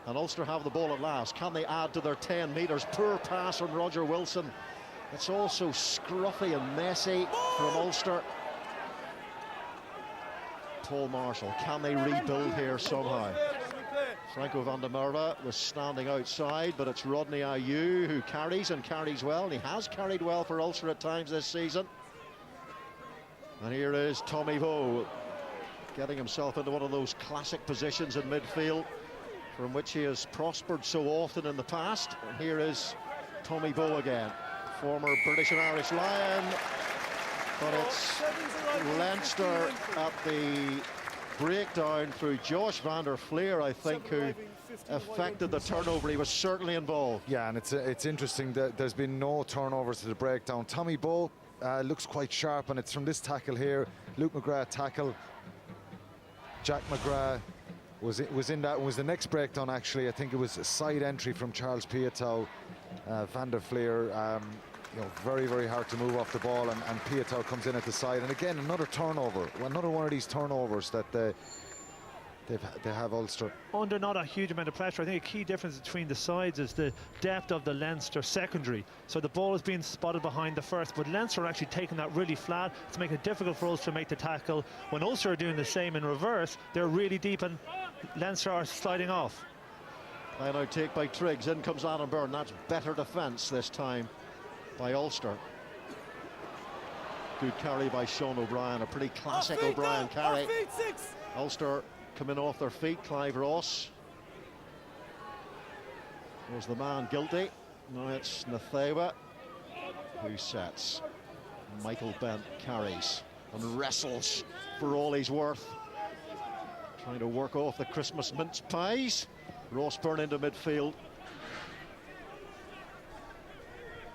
And Ulster have the ball at last. Can they add to their 10 metres? Poor pass from Roger Wilson. It's also scruffy and messy from Ulster. Paul Marshall, can they rebuild here somehow? Franco van der Merwe was standing outside, but it's Rodney Ayew who carries, and carries well, and he has carried well for Ulster at times this season. And here is Tommy Bowe, getting himself into one of those classic positions in midfield from which he has prospered so often in the past. And here is Tommy Bowe again, former British and Irish Lion, but it's Leinster at the breakdown through Josh van der Fleer, I think, who affected the turnover. He was certainly involved. Yeah, and it's interesting that there's been no turnovers to the breakdown. Tommy Bowe looks quite sharp, and it's from this tackle here. Luke McGrath tackle. Jack McGrath was in that. It was the next breakdown, actually. I think it was a side entry from Charles Piatow. Van der Fleer, very, very hard to move off the ball, and Piatow comes in at the side. And again, another turnover, another one of these turnovers that they have Ulster. Under not a huge amount of pressure. I think a key difference between the sides is the depth of the Leinster secondary. So the ball is being spotted behind the first, but Leinster are actually taking that really flat to make it difficult for Ulster to make the tackle. When Ulster are doing the same in reverse, they're really deep and Leinster are sliding off. Line out take by Triggs. In comes Adam Byrne. That's better defence this time by Ulster. Good carry by Sean O'Brien. A pretty classic O'Brien carry. Ulster coming off their feet. Clive Ross was the man guilty. Now it's Nathewa who sets. Michael Bent carries and wrestles for all he's worth, trying to work off the Christmas mince pies. Ross Byrne into midfield.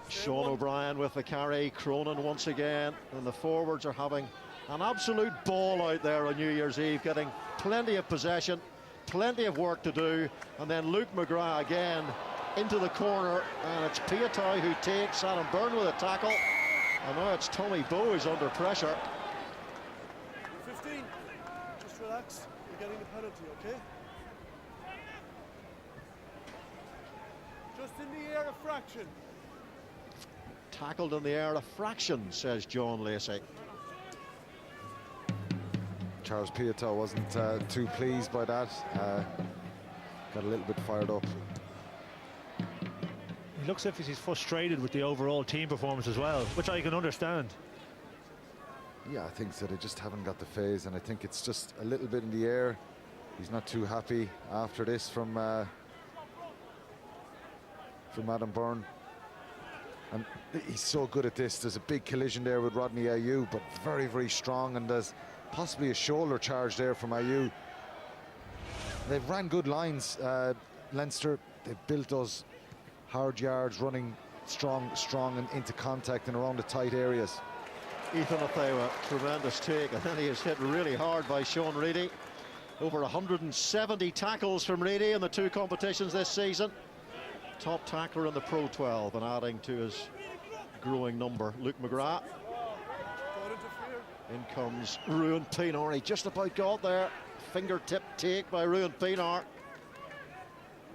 Sean O'Brien with the carry. Cronin once again, and the forwards are having an absolute ball out there on New Year's Eve, getting plenty of possession, plenty of work to do. And then Luke McGrath again into the corner, and it's Piatow who takes Adam Byrne with a tackle, and now it's Tommy Bowe who's under pressure. 15, just relax, you're getting the penalty, okay? Just in the air a fraction. Tackled in the air a fraction, says John Lacey. Charles Piatow wasn't too pleased by that. Got a little bit fired up. He looks as if he's frustrated with the overall team performance as well, which I can understand. Yeah, I think that they just haven't got the phase, and I think it's just a little bit in the air. He's not too happy after this from Adam Byrne. And he's so good at this. There's a big collision there with Rodney Ayew, but very, very strong, and there's possibly a shoulder charge there from Ayew. They've ran good lines, Leinster. They've built those hard yards, running strong and into contact and around the tight areas. Ethan Athewa, tremendous take, and then he is hit really hard by Sean Reedy. Over 170 tackles from Reedy in the two competitions this season. top tackler in the Pro 12 and adding to his growing number. Luke McGrath. In comes Ruan Pienaar. He just about got there. Fingertip take by Ruan Pienaar.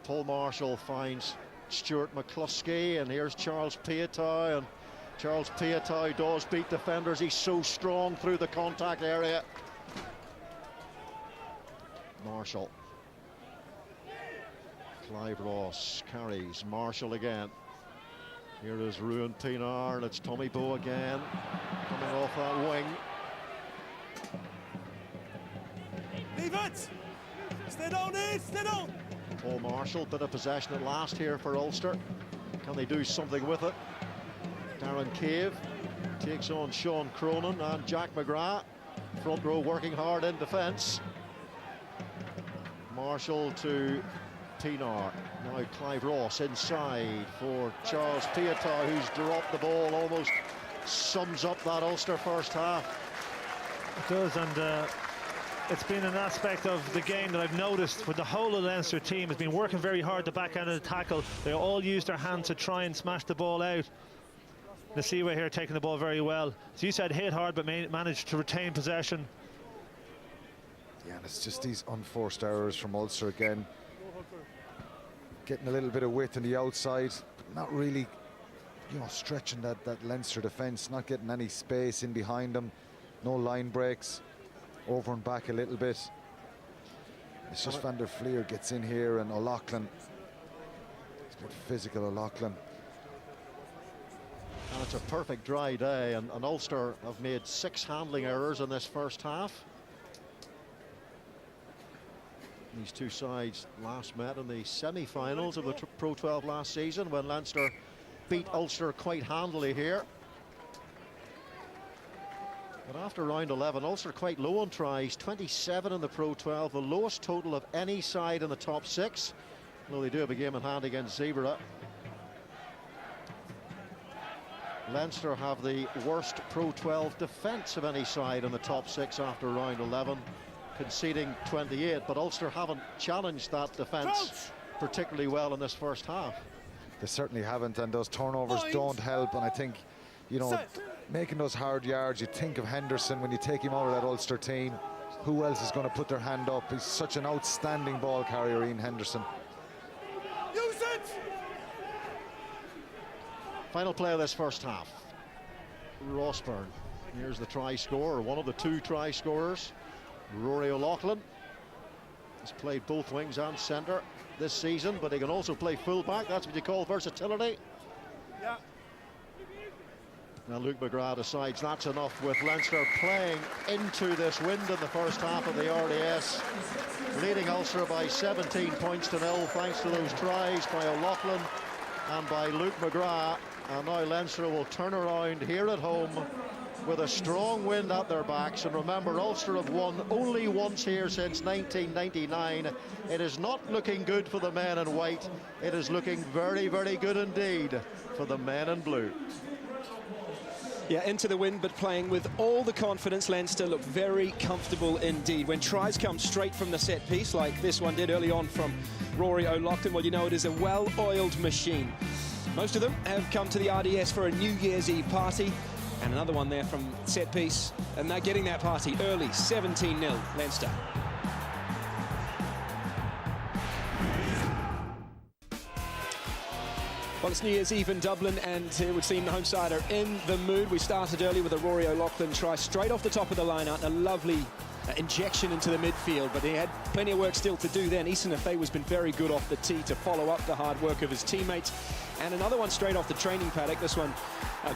Paul Marshall finds Stuart McCluskey, and here's Charles Piatow, and Charles Piatow does beat defenders. He's so strong through the contact area. Marshall. Clive Ross carries. Marshall again. Here is Ruan Pienaar, and it's Tommy Bowe again, coming off that wing. Leave it! Stay down, Eve! Stay down! Paul Marshall, bit of possession at last here for Ulster. Can they do something with it? Darren Cave takes on Sean Cronin and Jack McGrath. Front row working hard in defence. Marshall to Pienaar. Now Clive Ross inside for Charles Piatow, who's dropped the ball. Almost sums up that Ulster first half. It does, and it's been an aspect of the game that I've noticed with the whole of the Leinster team has been working very hard the back end of the tackle. They all use their hands to try and smash the ball out. The Seaway here taking the ball very well. As you said, hit hard but managed to retain possession. Yeah, and it's just these unforced errors from Ulster again. Getting a little bit of width on the outside, but not really, you know, stretching that Leinster defence, not getting any space in behind them. No line breaks. Over and back a little bit. It's just Van der Fleer gets in here, and O'Loughlin. It's a bit physical, O'Loughlin. And it's a perfect dry day, and Ulster have made 6 handling errors in this first half. These two sides last met in the semi-finals of the Pro 12 last season, when Leinster beat Ulster quite handily here. But after round 11, Ulster quite low on tries, 27 in the Pro 12, the lowest total of any side in the top 6. Though they do have a game in hand against Zebra. Leinster have the worst Pro 12 defence of any side in the top 6 after round 11, conceding 28. But Ulster haven't challenged that defence particularly well in this first half. They certainly haven't, and those turnovers don't help. And I think, you know, making those hard yards, you think of Henderson when you take him out of that Ulster team. Who else is going to put their hand up? He's such an outstanding ball carrier, Ian Henderson. Use it! Final play of this first half. Rossburn. Here's the try scorer, one of the 2 try scorers. Rory O'Loughlin has played both wings and centre this season, but he can also play fullback. That's what you call versatility. Yeah. Now Luke McGrath decides that's enough, with Leinster playing into this wind in the first half of the RDS, leading Ulster by 17 points to 0 thanks to those tries by O'Loughlin and by Luke McGrath. And now Leinster will turn around here at home with a strong wind at their backs. And remember, Ulster have won only once here since 1999. It is not looking good for the men in white. It is looking very, very good indeed for the men in blue. Yeah, into the wind, but playing with all the confidence. Leinster look very comfortable indeed. When tries come straight from the set piece, like this one did early on from Rory O'Loughlin, well, you know it is a well-oiled machine. Most of them have come to the RDS for a New Year's Eve party, and another one there from set piece, and they're getting that party early. 17-0 Leinster. Well, it's New Year's Eve in Dublin, and it would seem the home side are in the mood. We started early with a Rory O'Loughlin try straight off the top of the line-out, and a lovely injection into the midfield, but he had plenty of work still to do then. Eason Afewa's been very good off the tee to follow up the hard work of his teammates. And another one straight off the training paddock. This one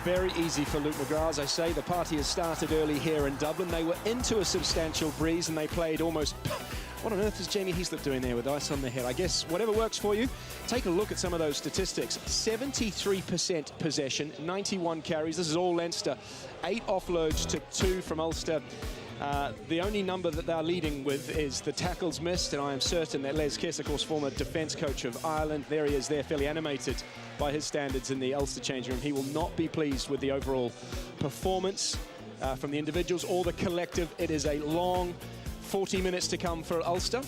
very easy for Luke McGrath. As I say, the party has started early here in Dublin. They were into a substantial breeze, and they played almost... What on earth is Jamie Heaslip doing there with ice on the head? I guess whatever works for you. Take a look at some of those statistics. 73% possession, 91 carries. This is all Leinster. 8 offloads to 2 from Ulster. The only number that they're leading with is the tackles missed, and I am certain that Les Kiss, of course, former defence coach of Ireland, there he is there, fairly animated by his standards in the Ulster changing room. He will not be pleased with the overall performance from the individuals or the collective. It is a long 40 minutes to come for Ulster.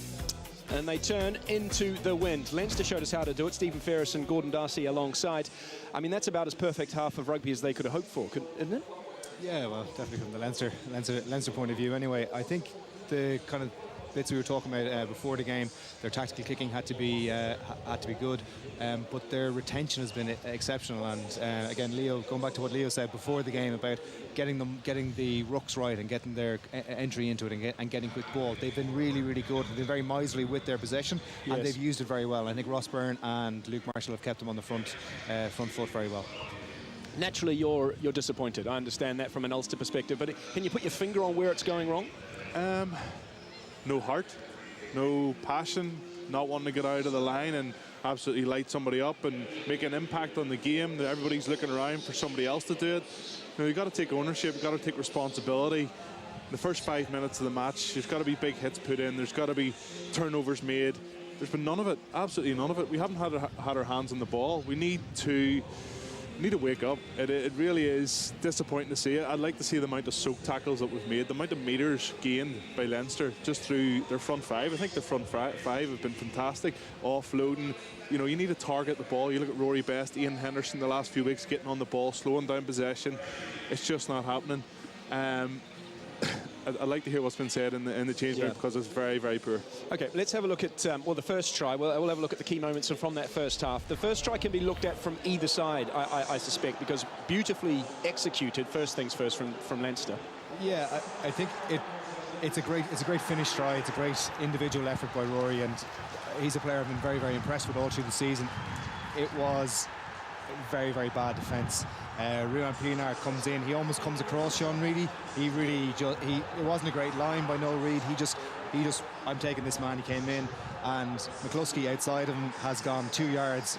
and they turn into the wind. Leinster showed us how to do it. Stephen Ferris and Gordon Darcy alongside. I mean, that's about as perfect half of rugby as they could have hoped for, isn't it? Yeah, well, definitely from the Leinster point of view. Anyway, I think the kind of bits we were talking about before the game, their tactical kicking had to be good, but their retention has been exceptional. And again, Leo, going back to what Leo said before the game about getting the rucks right and getting their entry into it and getting quick ball, they've been really, really good. They've been very miserly with their possession, and they've used it very well. I think Ross Byrne and Luke Marshall have kept them on the front foot very well. Naturally, you're disappointed. I understand that from an Ulster perspective, but can you put your finger on where it's going wrong? No heart, no passion, not wanting to get out of the line and absolutely light somebody up and make an impact on the game. Everybody's looking around for somebody else to do it. You've got to take ownership, you've got to take responsibility. In the first 5 minutes of the match, there's got to be big hits put in, there's got to be turnovers made. There's been none of it, absolutely none of it. We haven't had our hands on the ball. We need to wake up. It really is disappointing to see it. I'd like to see the amount of soak tackles that was made, the amount of metres gained by Leinster just through their front five. I think the front five have been fantastic. Offloading, you need to target the ball. You look at Rory Best, Ian Henderson the last few weeks getting on the ball, slowing down possession. It's just not happening. I'd like to hear what's been said in the change room because it's very, very poor. Okay, let's have a look at the first try. We'll have a look at the key moments from that first half. The first try can be looked at from either side, I suspect, because beautifully executed, first things first, from Leinster. Yeah, I think it's a great finish try. It's a great individual effort by Rory, and he's a player I've been very, very impressed with all through the season. It was very, very bad defence. Ruan Pienaar comes in. He almost comes across Sean Reedy. It wasn't a great line by Noel Reid. He just I'm taking this man. He came in, and McCluskey outside him has gone 2 yards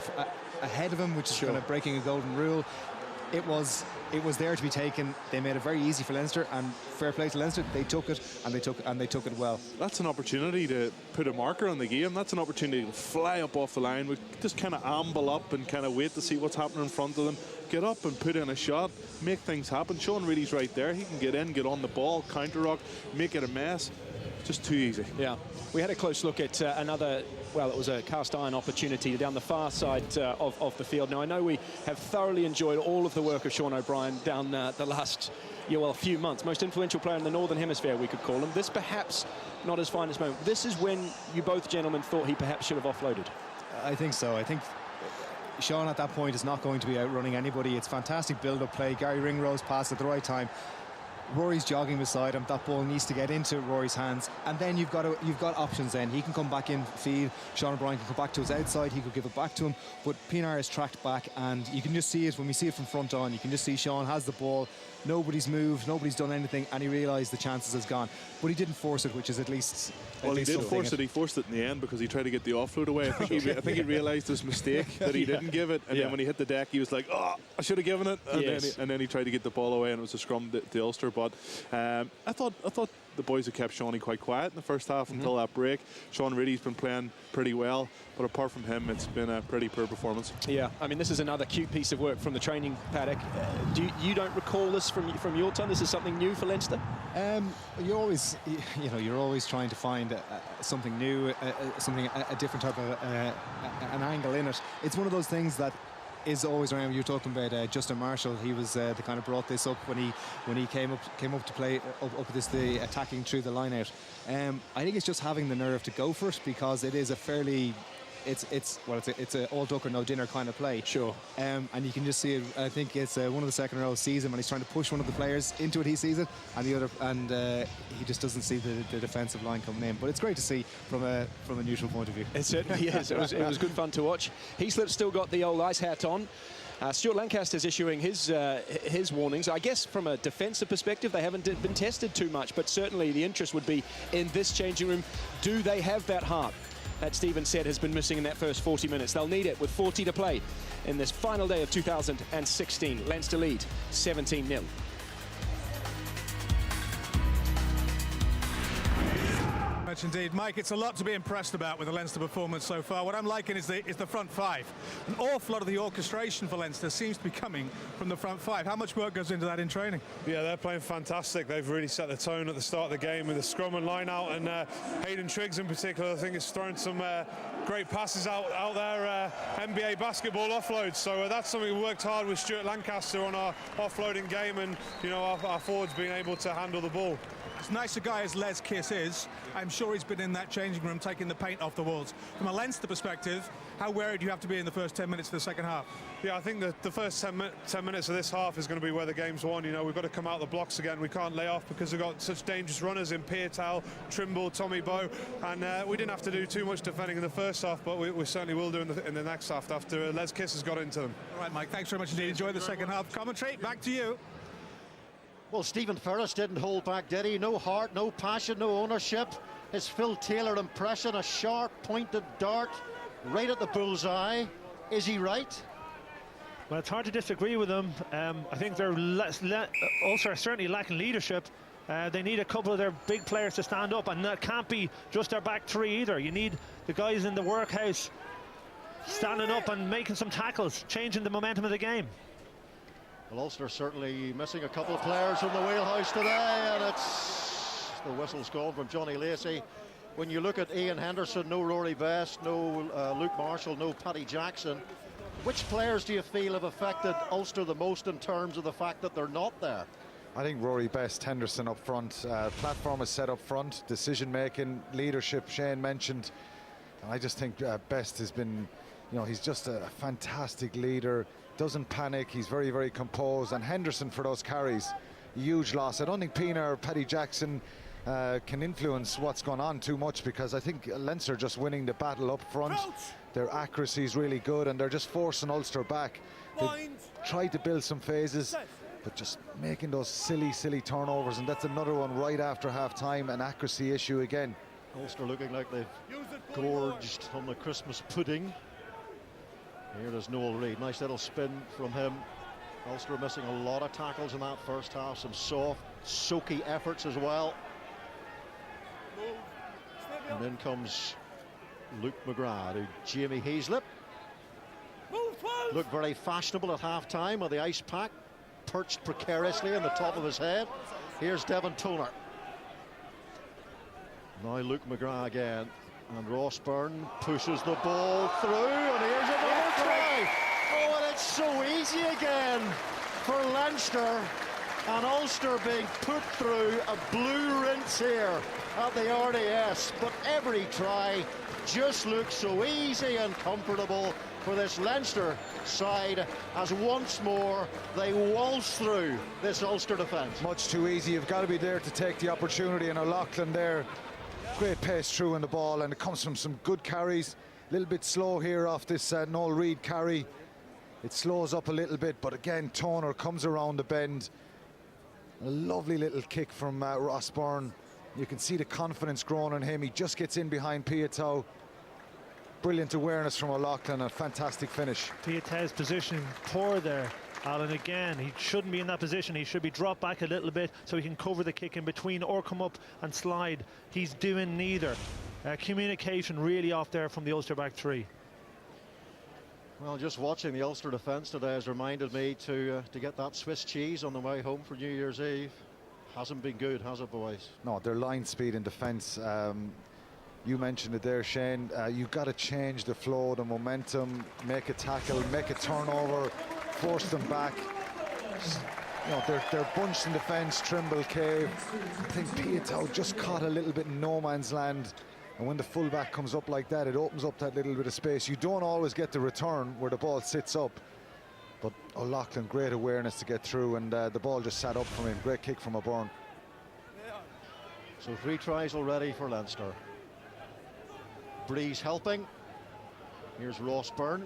ahead of him, which is kind of breaking a golden rule. It was there to be taken. They made it very easy for Leinster, and fair play to Leinster. They took it, and they took it well. That's an opportunity to put a marker on the game. That's an opportunity to fly up off the line. We just kind of amble up and kind of wait to see what's happening in front of them. Get up and put in a shot, make things happen. Sean Reedy's right there. He can get in, get on the ball, counter-rock, make it a mess. Just too easy. Yeah. We had a close look at another, well, it was a cast-iron opportunity down the far side of the field. Now, I know we have thoroughly enjoyed all of the work of Sean O'Brien down the last, few months. Most influential player in the Northern Hemisphere, we could call him. This perhaps not his finest moment. This is when you both gentlemen thought he perhaps should have offloaded. I think so. I think Sean at that point is not going to be outrunning anybody. It's fantastic build-up play. Gary Ringrose passed at the right time. Rory's jogging beside him. That ball needs to get into Rory's hands, and then you've got options. Then he can come back in feed. Sean O'Brien can come back to his outside. He could give it back to him, but Pienaar is tracked back, and you can just see it when we see it from front on. You can just see Sean has the ball. Nobody's moved. Nobody's done anything, and he realised the chances has gone. But he didn't force it, which is at least. Well, he did force it. He forced it in the end because he tried to get the offload away. I think he realised his mistake that he didn't give it, and then when he hit the deck, he was like, "Oh, I should have given it." And then he tried to get the ball away, and it was a scrum to Ulster. But I thought the boys have kept Shawnee quite quiet in the first half until that break. Sean Reedy's been playing pretty well, but apart from him, it's been a pretty poor performance. Yeah, I mean, this is another cute piece of work from the training paddock. You don't recall this from your time? This is something new for Leinster? You're always trying to find something new, a different type of an angle in it. It's one of those things that is always around. You're talking about Justin Marshall. He was the kind of brought this up when he came up to play up this, the attacking through the line out. I think it's just having the nerve to go for it, because it is a fairly it's a all duck or no dinner kind of play. Sure. And you can just see it. I think it's one of the second row sees him, and he's trying to push one of the players into it. He sees it, and the other, and he just doesn't see the defensive line coming in. But it's great to see from a neutral point of view. It certainly is. It was good fun to watch. Heaslip's still got the old ice hat on. Stuart Lancaster's issuing his warnings. I guess from a defensive perspective, they haven't been tested too much, but certainly the interest would be in this changing room. Do they have that heart that Stephen said has been missing in that first 40 minutes? They'll need it with 40 to play in this final day of 2016. Leinster lead 17-0. Much indeed. Mike, it's a lot to be impressed about with the Leinster performance so far. What I'm liking is the front five. An awful lot of the orchestration for Leinster seems to be coming from the front five. How much work goes into that in training? Yeah, they're playing fantastic. They've really set the tone at the start of the game with the scrum and line out, and Hayden Triggs in particular, I think, has thrown some great passes out there, NBA basketball offloads. So that's something we worked hard with Stuart Lancaster on our offloading game, and our forwards being able to handle the ball. As nice a guy as Les Kiss is, I'm sure he's been in that changing room taking the paint off the walls. From a Leinster perspective, how wary do you have to be in the first 10 minutes of the second half? Yeah, I think the first 10 minutes of this half is going to be where the game's won. We've got to come out the blocks again. We can't lay off because we've got such dangerous runners in Piatal, Trimble, Tommy Bowe, and we didn't have to do too much defending in the first half, but we certainly will do in the next half after Les Kiss has got into them. All right, Mike, thanks very much indeed. Enjoy the second half. Commentary, back to you. Well, Stephen Ferris didn't hold back, did he? No heart, no passion, no ownership. His Phil Taylor impression, a sharp pointed dart right at the bullseye. Is he right? Well, it's hard to disagree with them. I think they're Ulster certainly lacking leadership. They need a couple of their big players to stand up, and that can't be just their back three either. You need the guys in the workhouse standing up and making some tackles, changing the momentum of the game. Well, Ulster certainly missing a couple of players from the wheelhouse today, and it's the whistle's gone from Johnny Lacey. When you look at Ian Henderson, no Rory Best, no Luke Marshall, no Paddy Jackson, which players do you feel have affected Ulster the most in terms of the fact that they're not there? I think Rory Best, Henderson up front, platform is set up front, decision making, leadership, Shane mentioned, and I just think Best has been, he's just a fantastic leader. Doesn't panic, he's very, very composed, and Henderson for those carries, huge loss. I don't think Pina or Paddy Jackson can influence what's going on too much, because I think Leinster just winning the battle up front. Their accuracy is really good, and they're just forcing Ulster back. They tried to build some phases, but just making those silly turnovers, and that's another one right after half-time, an accuracy issue again. Ulster looking like they've gorged on the Christmas pudding. Here is Noel Reid, nice little spin from him. Ulster missing a lot of tackles in that first half, some soft, soaky efforts as well. And in comes Luke McGrath, who Jamie Heaslip looked very fashionable at half-time with the ice pack perched precariously on the top of his head. Here's Devon Toner. Now Luke McGrath again. And Ross Byrne pushes the ball through, and here's another try. Oh, and it's so easy again for Leinster, and Ulster being put through a blue rinse here at the RDS. But every try just looks so easy and comfortable for this Leinster side, as once more they waltz through this Ulster defence. Much too easy. You've got to be there to take the opportunity, and O'Loughlin there. Great pace through in the ball, and it comes from some good carries. A little bit slow here off this Noel Reid carry. It slows up a little bit, but again, Toner comes around the bend. A lovely little kick from Ross Byrne. You can see the confidence growing on him. He just gets in behind Piato. Brilliant awareness from O'Loughlin, a fantastic finish. Piate's position poor there, Alan. Again, he shouldn't be in that position. He should be dropped back a little bit so he can cover the kick in between or come up and slide. He's doing neither. Communication really off there from the Ulster back three. Well, just watching the Ulster defence today has reminded me to get that Swiss cheese on the way home for New Year's Eve. Hasn't been good, has it, boys? No, their line speed in defence. You mentioned it there, Shane. You've got to change the flow, the momentum, make a tackle, make a turnover, force them back. They're bunched in defence. Trimble, Cave. I think Piato just caught a little bit in no man's land, and when the fullback comes up like that, it opens up that little bit of space. You don't always get the return where the ball sits up, but O'Loughlin, great awareness to get through, and the ball just sat up from him. Great kick from O'Byrne. So 3 tries already for Leinster. Breeze helping. Here's Ross Byrne.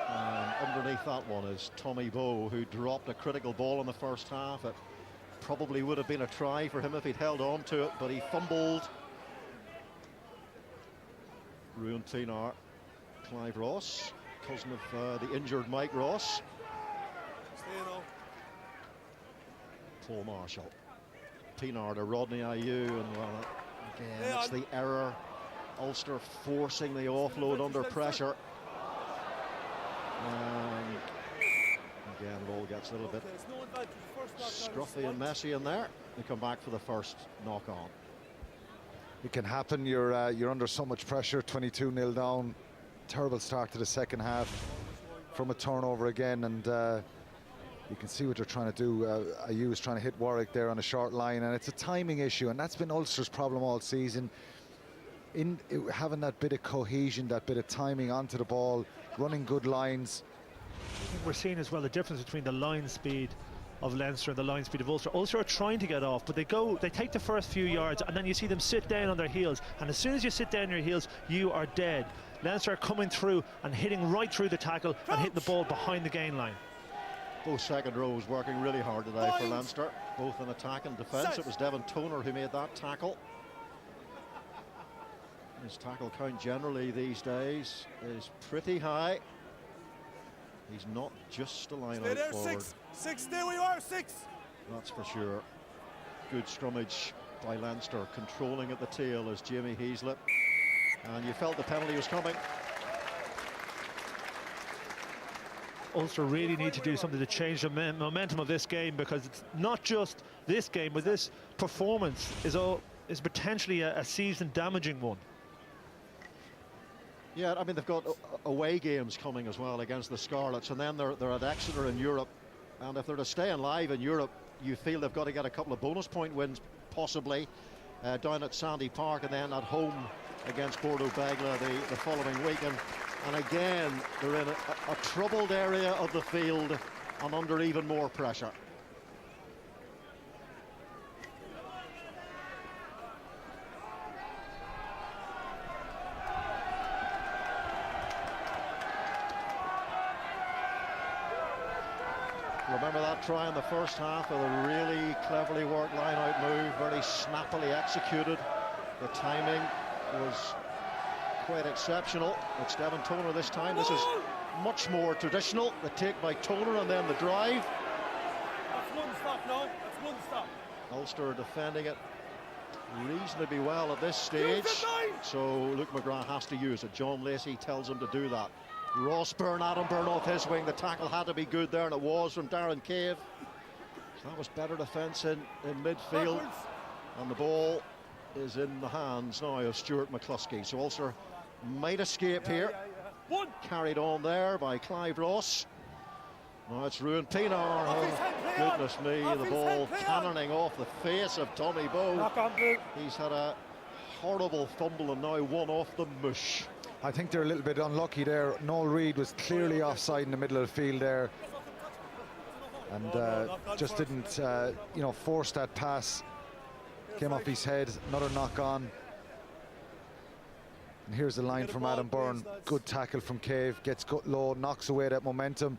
And underneath that one is Tommy Bowe, who dropped a critical ball in the first half. It probably would have been a try for him if he'd held on to it, but he fumbled. Ruan Tinar, Clive Ross, cousin of the injured Mike Ross. Paul Marshall. Pienaar to Rodney Ayew, and well, again, it's the error. Ulster forcing the offload under pressure. And again, it all gets a little bit scruffy and messy in there. They come back for the first knock-on. It can happen. You're under so much pressure. 22-0 down. Terrible start to the second half from a turnover again, and you can see what they're trying to do. Ayew is trying to hit Warwick there on a short line, and it's a timing issue, and that's been Ulster's problem all season. Having that bit of cohesion, that bit of timing onto the ball, running good lines. I think we're seeing as well the difference between the line speed of Leinster and the line speed of Ulster. Ulster are trying to get off, but they take the first few yards, and then you see them sit down on their heels, and as soon as you sit down on your heels, you are dead. Leinster are coming through and hitting right through the tackle and hitting the ball behind the gain line. Both second rows working really hard today for Leinster, both in attack and defence. It was Devin Toner who made that tackle. His tackle count generally these days is pretty high. He's not just a line out forward. Six, stay where you are, 6. That's for sure. Good scrummage by Leinster, controlling at the tail as Jamie Heaslip. And you felt the penalty was coming. Ulster really need to do something to change the momentum of this game, because it's not just this game, but this performance is potentially a season-damaging one. Yeah, I mean, they've got away games coming as well against the Scarlets, and then they're at Exeter in Europe. And if they're to stay alive in Europe, you feel they've got to get a couple of bonus point wins, possibly, down at Sandy Park, and then at home against Bordeaux Begla the following weekend. And again, they're in a troubled area of the field and under even more pressure. Remember that try in the first half with a really cleverly worked line-out move, very snappily executed. The timing was quite exceptional. It's Devin Toner this time. This is much more traditional. The take by Toner and then the drive. That's one stop now. That's one stop. Ulster defending it reasonably well at this stage. So Luke McGrath has to use it. John Lacey tells him to do that. Ross Byrne, Adam Byrne off his wing. The tackle had to be good there, and it was from Darren Cave. So that was better defence in midfield. And the ball is in the hands now of Stuart McCluskey. So Ulster might escape here. Carried on there by Clive Ross. Now it's Ruan Pienaar. Oh, goodness me, the ball cannoning off the face of Tommy Bowe. He's had a horrible fumble and now one off the mush. I think they're a little bit unlucky there. Noel Reid was clearly offside in the middle of the field there, and just didn't, force that pass. Came off his head. Another knock on. And here's the line from Adam Byrne. Good tackle from Cave. Gets cut low, knocks away that momentum.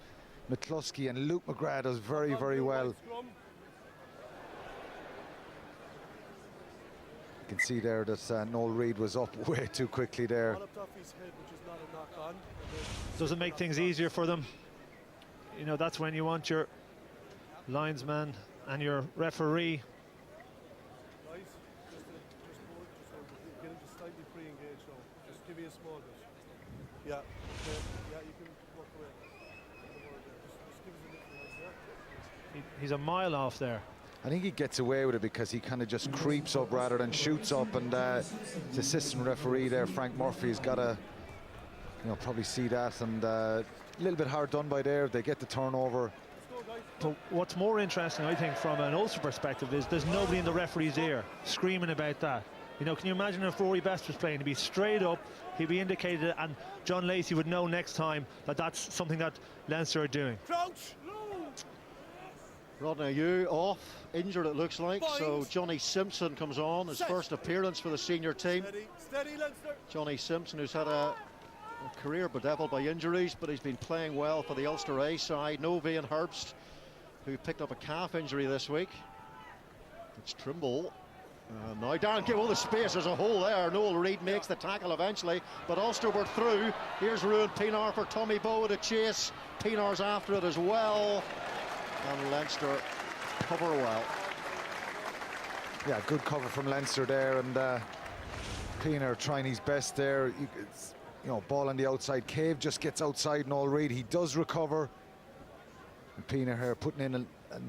McCluskey and Luke McGrath does very, very well. You can see there that Noel Reid was up way too quickly there. Doesn't make things easier for them. You know, that's when you want your linesman and your referee. Just give me a small bit. Yeah, yeah, you can walk away. Just give us a little noise, He's a mile off there. I think he gets away with it because he kind of just creeps up rather than shoots up, and the assistant referee there, Frank Murphy, has got to, probably see that, and a little bit hard done by there. They get the turnover. But what's more interesting, I think, from an Ulster perspective, is there's nobody in the referee's ear screaming about that. Can you imagine if Rory Best was playing? He'd be straight up, he'd be indicated, and John Lacey would know next time that that's something that Leinster are doing. Crouch! Rodney Ayew off, injured it looks like, so Johnny Simpson comes on, his first appearance for the senior team. Steady, Leinster. Johnny Simpson, who's had a career bedeviled by injuries, but he's been playing well for the Ulster A side. No Ian Herbst, who picked up a calf injury this week. It's Trimble. Now Darren Gibb, all the space, there's a hole there. Noel Reid makes the tackle eventually, but Ulster were through. Here's Ruan Pienaar for Tommy Bowe to chase. Pienaar's after it as well. And Leinster cover well. Yeah, good cover from Leinster there, and Pienaar trying his best there. It's, you know, ball on the outside. Cave just gets outside and all read. He does recover. And Pienaar here putting in an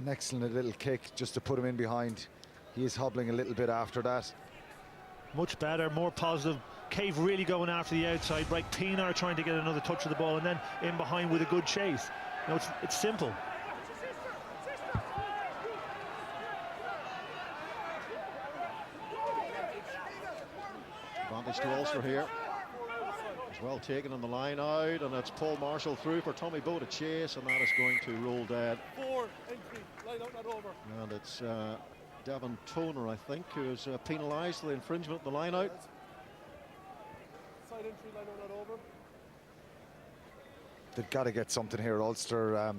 excellent little kick just to put him in behind. He is hobbling a little bit after that. Much better, more positive. Cave really going after the outside, right? Pienaar trying to get another touch of the ball and then in behind with a good chase. You know, it's simple. Advantage to Ulster here. It's well taken on the line out, and it's Paul Marshall through for Tommy Bowe to chase, and that is going to roll dead. 4 entry, line out, not over. And it's Devon Toner, I think, who's penalised for the infringement of the line out. Side entry, line out, not over. They've got to get something here, Ulster.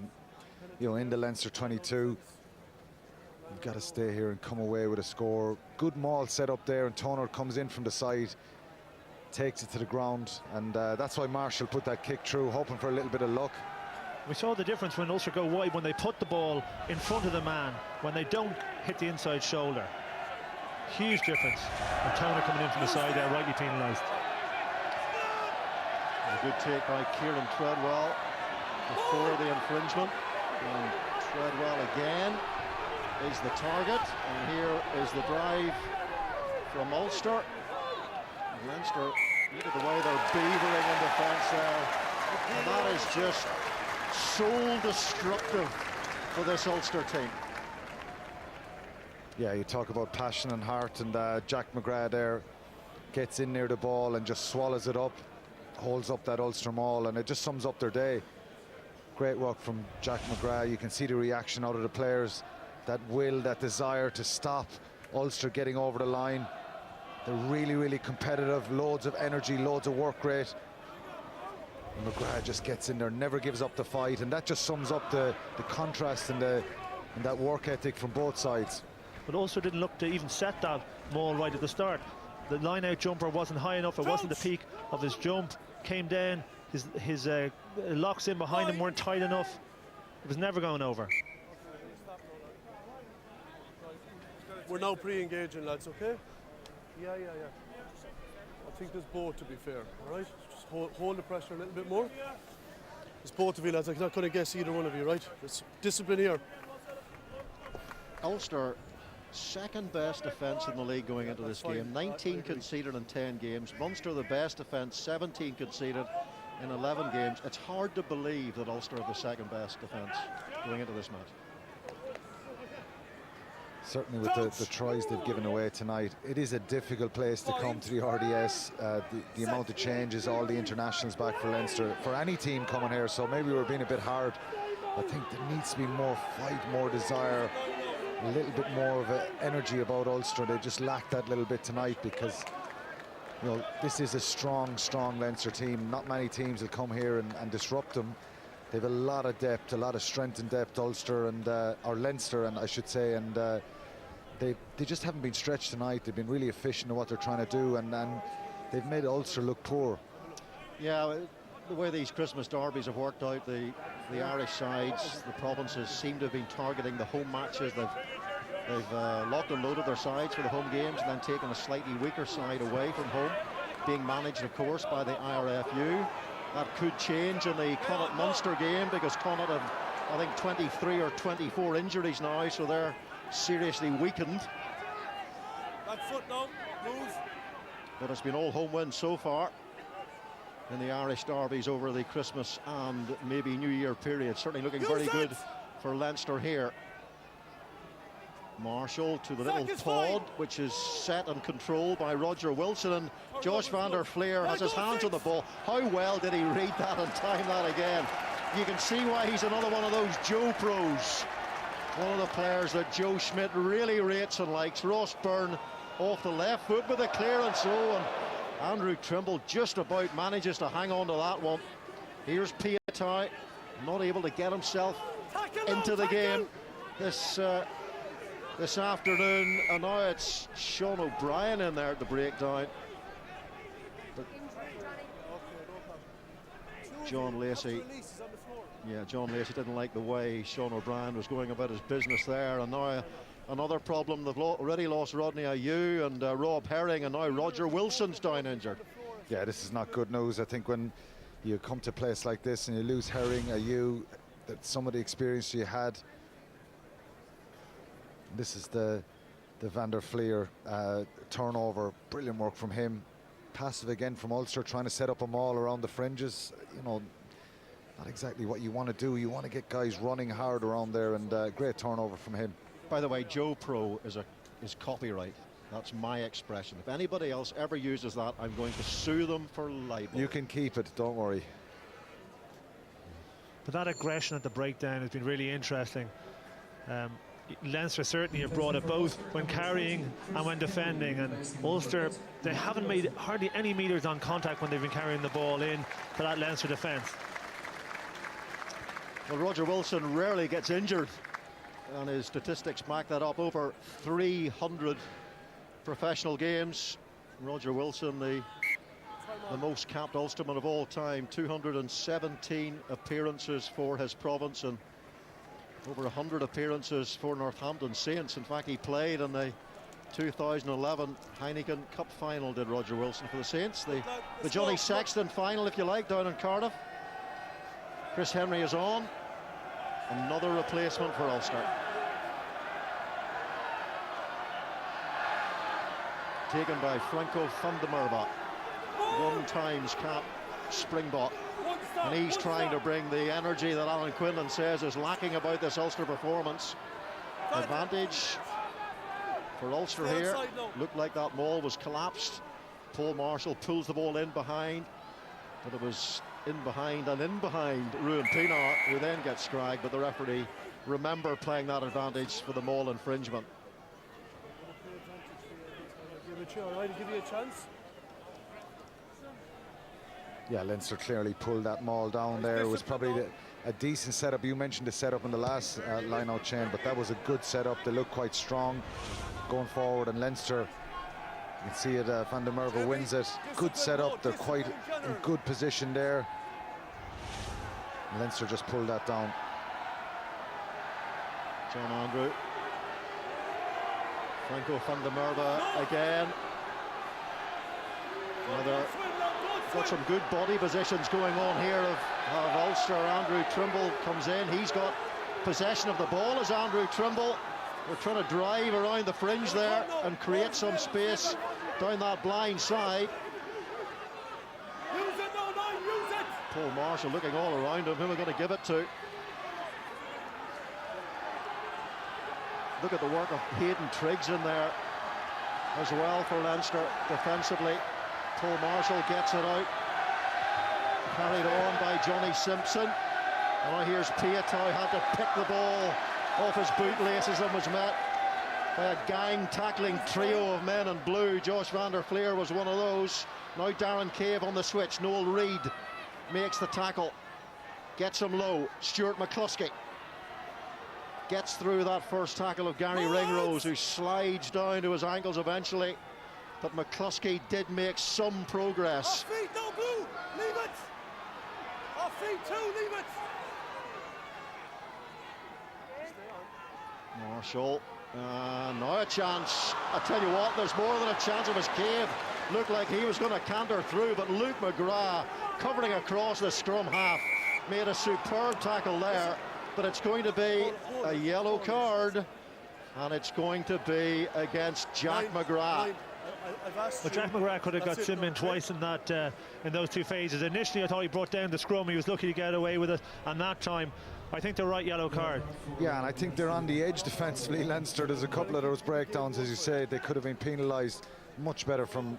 You know, in the Leinster 22. You've got to stay here and come away with a score. Good maul set up there, and Toner comes in from the side, takes it to the ground, and that's why Marshall put that kick through, hoping for a little bit of luck. We saw the difference when Ulster go wide, when they put the ball in front of the man, when they don't hit the inside shoulder. Huge difference. And Toner coming in from the side there, rightly penalised. A good take by Kieran Treadwell before the infringement. And Treadwell again is the target, and here is the drive from Ulster. And Leinster, look at the way they're beavering in defence there, and that is just soul destructive for this Ulster team. Yeah, you talk about passion and heart, and Jack McGrath there gets in near the ball and just swallows it up, holds up that Ulster maul, and it just sums up their day. Great work from Jack McGrath. You can see the reaction out of the players, that will, that desire to stop Ulster getting over the line. They're really, really competitive, loads of energy, loads of work rate. And McGrath just gets in there, never gives up the fight, and that just sums up the contrast and that work ethic from both sides. But Ulster didn't look to even set that maul right at the start. The line-out jumper wasn't high enough, it wasn't the peak of his jump, came down, his locks in behind him weren't tight enough. It was never going over. We're now pre-engaging, lads, okay? Yeah. I think there's both, to be fair, all right? Just hold the pressure a little bit more. There's both of you, lads. I'm not going to guess either one of you, right? There's discipline here. Ulster, second best defence in the league going into this game. 19 conceded in 10 games. Munster, the best defence, 17 conceded in 11 games. It's hard to believe that Ulster are the second best defence going into this match. Certainly with the tries they've given away tonight, it is a difficult place to come to the RDS. The amount of changes, all the internationals back for Leinster, for any team coming here, so maybe we're being a bit hard. I think there needs to be more fight, more desire, a little bit more of energy about Ulster. They just lack that little bit tonight, because you know, this is a strong Leinster team. Not many teams will come here and disrupt them. They have a lot of depth, a lot of strength and depth, Ulster, and or Leinster, and I should say, and they just haven't been stretched tonight. They've been really efficient in what they're trying to do, and they've made Ulster look poor. Yeah, the way these Christmas derbies have worked out, the Irish sides, the provinces seem to have been targeting the home matches. They've locked and loaded their sides for the home games and then taken a slightly weaker side away from home, being managed, of course, by the IRFU. That could change in the Connacht-Munster game, because Connacht have, I think, 23 or 24 injuries now, so they're seriously weakened. Back foot now, move. But it's been all home wins so far in the Irish derbies over the Christmas and maybe New Year period. Certainly looking very good for Leinster here. Marshall to the little pod, which is set and controlled by Roger Wilson, and Josh van der Fleer has his hands on the ball. How well did he read that and time that again? You can see why he's another one of those Joe pros. One of the players that Joe Schmidt really rates and likes. Ross Byrne off the left foot with a clearance, and Andrew Trimble just about manages to hang on to that one. Here's Piatai, not able to get himself into the game this afternoon, and now it's Sean O'Brien in there at the breakdown. But John Lacey, John Lacey didn't like the way Sean O'Brien was going about his business there, and now another problem. They've already lost Rodney Ayew and Rob Herring, and now Roger Wilson's down injured. Yeah, this is not good news. I think when you come to a place like this and you lose Herring, Ayew, that some of the experience you had. This is the Van der Fleer turnover. Brilliant work from him. Passive again from Ulster, trying to set up a maul around the fringes. You know, not exactly what you want to do. You want to get guys running hard around there, and great turnover from him. By the way, Joe Pro is copyright. That's my expression. If anybody else ever uses that, I'm going to sue them for libel. You can keep it, don't worry. But that aggression at the breakdown has been really interesting. Leinster certainly have brought it both when carrying and when defending, and Ulster, they haven't made hardly any meters on contact when they've been carrying the ball in for that Leinster defence. Well, Roger Wilson rarely gets injured, and his statistics back that up. Over 300 professional games. Roger Wilson, the most capped Ulsterman of all time, 217 appearances for his province and over 100 appearances for Northampton Saints. In fact, he played in the 2011 Heineken Cup final, did Roger Wilson, for the Saints. The Johnny Sexton final, if you like, down in Cardiff. Chris Henry is on. Another replacement for Ulster. Taken by Franco van der Merwe, one times cap Springbok. And he's trying to bring the energy that Alan Quinlan says is lacking about this Ulster performance. Advantage for Ulster here. Looked like that maul was collapsed. Paul Marshall pulls the ball in behind, but it was in behind Ruan Pienaar, who then gets scragged, but the referee remember playing that advantage for the maul infringement. Give you a chance. Yeah, Leinster clearly pulled that maul down there. It was probably a decent setup. You mentioned the setup in the last line-out chain, but that was a good setup. They look quite strong going forward, and Leinster, you can see it, Van der Merwe wins it. Good setup. They're quite in good position there. Leinster just pulled that down. John Andrew. Franco van der Merwe again. Another. Got some good body positions going on here of Ulster. Andrew Trimble comes in. He's got possession of the ball as Andrew Trimble. We're trying to drive around the fringe there and create some space down that blind side. Paul Marshall looking all around him. Who are we going to give it to? Look at the work of Hayden Triggs in there as well for Leinster defensively. Paul Marshall gets it out, carried on by Johnny Simpson. And now here's Piatow, had to pick the ball off his bootlaces and was met by a gang tackling trio of men in blue. Josh Van der Fleer was one of those. Now Darren Cave on the switch. Noel Reid makes the tackle, gets him low. Stuart McCluskey gets through that first tackle of Gary Ringrose, who slides down to his ankles eventually. But McCluskey did make some progress. Off feet, no blue, leave it. Off feet too, leave it. Marshall, now a chance. I tell you what, there's more than a chance of his Cave. Looked like he was going to canter through, but Luke McGrath, covering across the scrum half, made a superb tackle there. But it's going to be a yellow card, and it's going to be against Jack McGrath. But Jack McGrath could have got Simon twice in that in those two phases. Initially I thought he brought down the scrum, he was lucky to get away with it, and that time I think the right yellow card. Yeah, and I think they're on the edge defensively, Leinster. There's a couple of those breakdowns, as you say. They could have been penalised much better from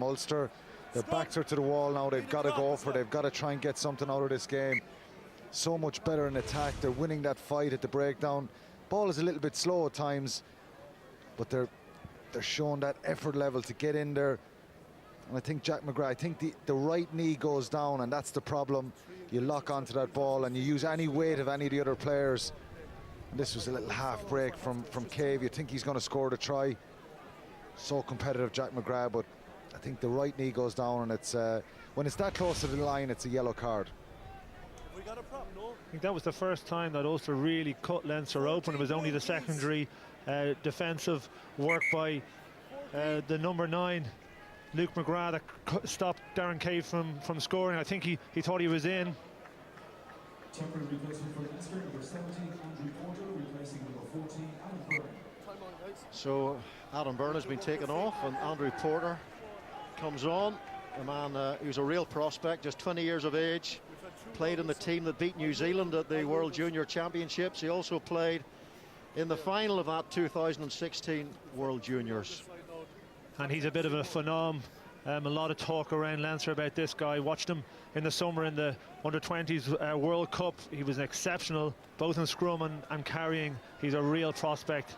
Ulster. Their backs are to the wall now. They've got to go for it. They've got to try and get something out of this game. So much better in attack. They're winning that fight at the breakdown. Ball is a little bit slow at times, but they're showing that effort level to get in there. And I think Jack McGrath, I think the right knee goes down, and that's the problem. You lock onto that ball and you use any weight of any of the other players. And this was a little half break from Cave. You think he's going to score the try. So competitive, Jack McGrath, but I think the right knee goes down, and it's when it's that close to the line, it's a yellow card. I think that was the first time that Ulster really cut Leinster open. It was only the secondary defensive work by the number 9, Luke McGrath, that stopped Darren Cave from scoring. I think he thought he was in. Temporary replacement for Leinster, number 17, Andrew Porter, replacing number 14, Adam Byrne. So Adam Byrne has been taken off, and Andrew Porter comes on. A man who's a real prospect, just 20 years of age. Played in the team that beat New Zealand at the World Junior Championships. He also played in the final of that 2016 World Juniors. And he's a bit of a phenom. A lot of talk around Leinster about this guy. Watched him in the summer in the Under-20s World Cup. He was exceptional, both in scrum and carrying. He's a real prospect.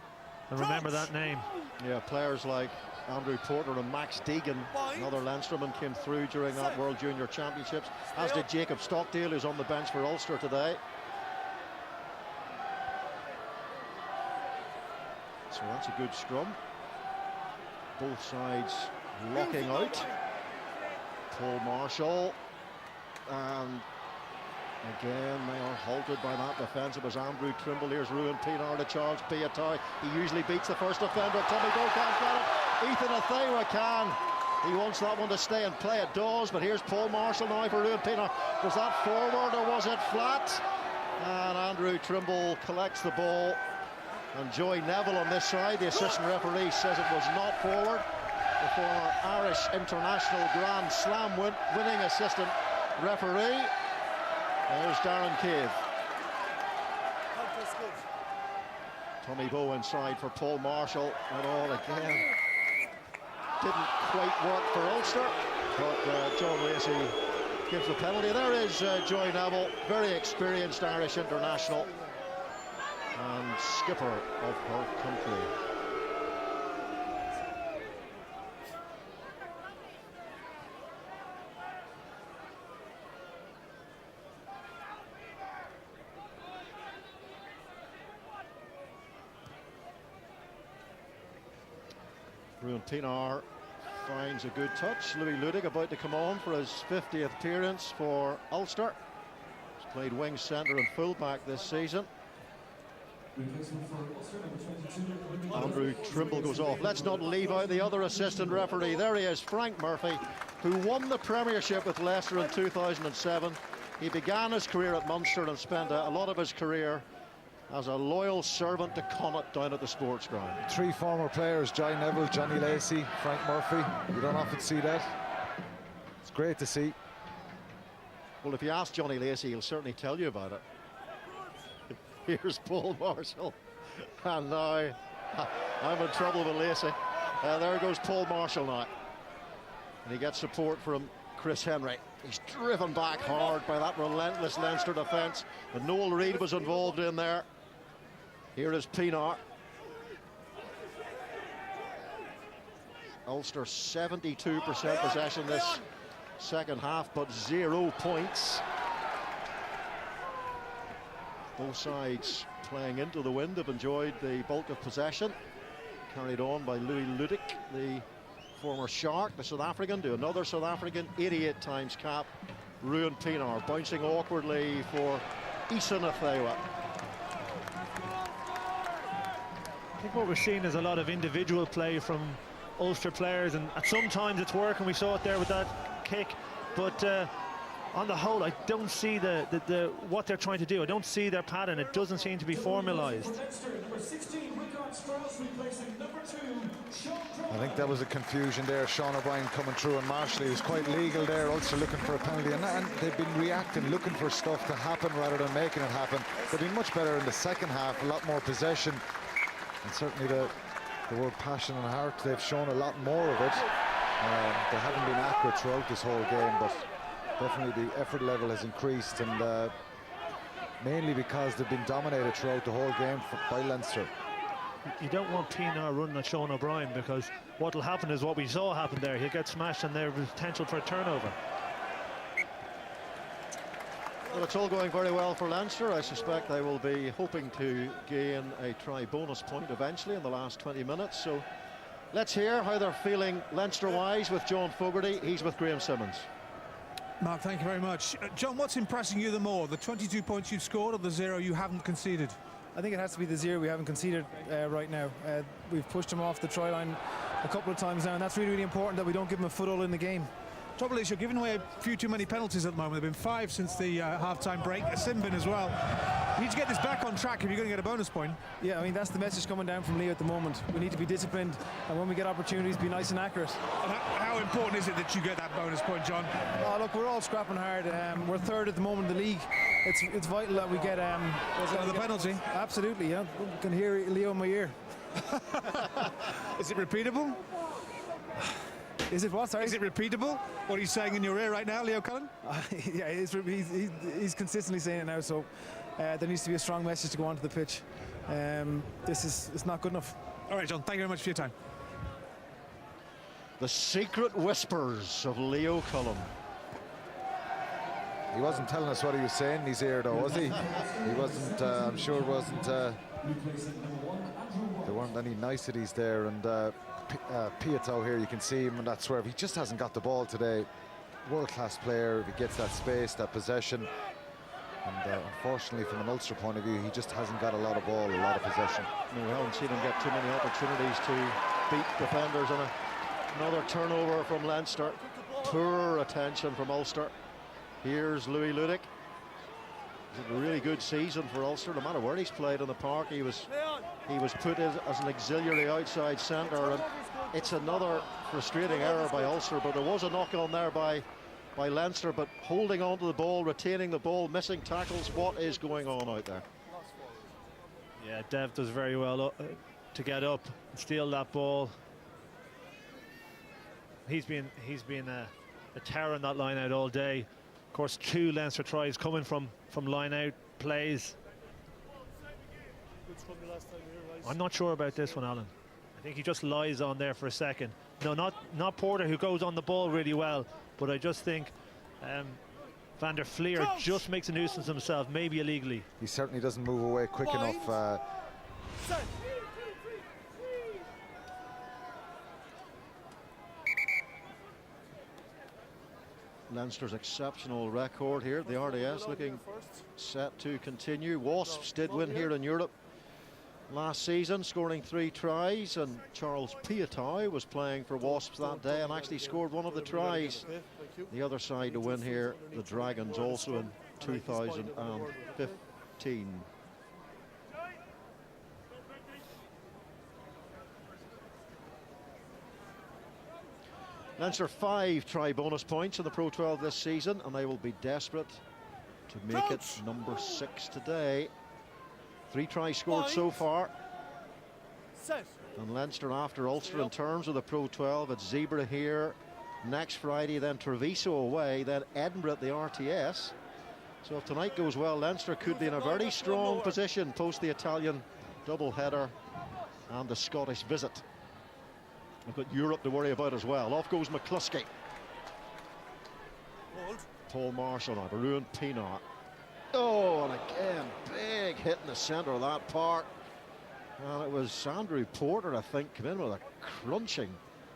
And remember that name. Yeah, players like Andrew Porter and Max Deegan, another Leinsterman, came through during that World Junior Championships, as did Jacob Stockdale, who's on the bench for Ulster today. So that's a good scrum. Both sides locking out. Paul Marshall, and again they are halted by that defensive as Andrew Trimble. Here's Ruan Pienaar to Charles Piatai. He usually beats the first defender. Tommy Doe can't get it. Ethan Athewa can. He wants that one to stay and play. It does, but here's Paul Marshall now for Ruan Pienaar. Was that forward or was it flat? And Andrew Trimble collects the ball. And Joey Neville on this side, the assistant referee, says it was not forward. The former Irish International Grand Slam winning assistant referee. There's Darren Cave. Tommy Bowe inside for Paul Marshall, and all again. Didn't quite work for Ulster, but John Lacey gives the penalty. There is Joey Neville, very experienced Irish international and skipper of her country. Ruan Pienaar finds a good touch. Louis Ludig about to come on for his 50th appearance for Ulster. He's played wing, centre and fullback this season. Andrew Trimble goes off. Let's not leave out the other assistant referee. There he is, Frank Murphy, who won the premiership with Leicester in 2007. He began his career at Munster and spent a lot of his career as a loyal servant to Connacht down at the sports ground. 3 former players, Joey Neville, Johnny Lacey, Frank Murphy. You don't often see that. It's great to see. Well, if you ask Johnny Lacey, he'll certainly tell you about it. Here's Paul Marshall, and now I'm in trouble with Lacey. There goes Paul Marshall now, and he gets support from Chris Henry. He's driven back hard by that relentless Leinster defence, and Noel Reid was involved in there. Here is Pienaar. Ulster 72% possession this second half, but 0 points. Both sides playing into the wind have enjoyed the bulk of possession. Carried on by Louis Ludik, the former Shark, the South African, to another South African, 88 times cap, Ruan Pienaar, bouncing awkwardly for Ethan Athewa. I think what we're seeing is a lot of individual play from Ulster players, and at sometimes it's working. We saw it there with that kick, but on the whole, I don't see what they're trying to do. I don't see their pattern. It doesn't seem to be formalised. I think that was a confusion there. Sean O'Brien coming through, and Marshall, he was quite legal there. Ulster looking for a penalty, and they've been reacting, looking for stuff to happen rather than making it happen. They've been much better in the second half, a lot more possession, and certainly the word passion and heart, they've shown a lot more of it. They haven't been accurate throughout this whole game, but definitely the effort level has increased, and mainly because they've been dominated throughout the whole game by Leinster. You don't want Pienaar running at Sean O'Brien, because what will happen is what we saw happen there. He'll get smashed, and there's potential for a turnover. Well, it's all going very well for Leinster. I suspect they will be hoping to gain a try bonus point eventually in the last 20 minutes. So let's hear how they're feeling Leinster-wise with John Fogarty. He's with Graham Simmons. Mark, thank you very much. John, what's impressing you the more, the 22 points you've scored or the 0 you haven't conceded? I think it has to be the 0 we haven't conceded right now. We've pushed them off the try line a couple of times now, and that's really, really important that we don't give them a foothold in the game. Trouble is, you're giving away a few too many penalties at the moment. There have been 5 since the half-time break. A sin bin as well. You need to get this back on track if you're going to get a bonus point. Yeah, I mean, that's the message coming down from Leo at the moment. We need to be disciplined, and when we get opportunities, be nice and accurate. And how important is it that you get that bonus point, John? Oh, look, we're all scrapping hard. We're third at the moment in the league. It's vital that we get the penalty. Absolutely, yeah. You can hear Leo in my ear. Is it repeatable? Is it what? Sorry? Is it repeatable? What are you saying in your ear right now, Leo Cullen? Yeah, he's consistently saying it now, so there needs to be a strong message to go onto the pitch. It's not good enough. All right, John, thank you very much for your time. The secret whispers of Leo Cullen. He wasn't telling us what he was saying in his ear, though, was he? He wasn't, I'm sure it wasn't, there weren't any niceties there, and Piato here, you can see him, and that's where he just hasn't got the ball today. World-class player, if he gets that space, that possession, and unfortunately from an Ulster point of view, he just hasn't got a lot of ball, a lot of possession. No, we haven't seen him get too many opportunities to beat defenders, and another turnover from Leinster. Poor attention from Ulster. Here's Louis Ludick. It's a really good season for Ulster, no matter where he's played on the park. He was put in as an auxiliary outside centre, and it's another frustrating error by Ulster, but there was a knock on there by Leinster, but holding on to the ball, retaining the ball, missing tackles. What is going on out there? Yeah, Dev does very well to get up and steal that ball. He's been a terror in that line out all day. Of course, 2 Leinster tries coming from line out plays. I'm not sure about this one, Alan. I think he just lies on there for a second. No, not Porter, who goes on the ball really well, but I just think Van der Fleer just makes a nuisance of himself, maybe illegally. He certainly doesn't move away quick enough. Leinster's exceptional record here. The RDS looking set to continue. Wasps did win here in Europe last season, scoring 3 tries, and Charles Piatai was playing for Wasps that day and actually scored one of the tries. The other side to win here, the Dragons, also in 2015. Leinster 5 try bonus points in the Pro 12 this season, and they will be desperate to make it number 6 today. 3 tries scored so far. And Leinster after Ulster in terms of the Pro 12. It's Zebra here next Friday, then Treviso away, then Edinburgh at the RTS. So if tonight goes well, Leinster could be in a very strong position post the Italian double-header and the Scottish visit. We've got Europe to worry about as well. Off goes McCluskey. Paul Marshall now, Ruan Pienaar. Oh, and again, big hit in the centre of that park. And it was Andrew Porter, I think, came in with a crunching,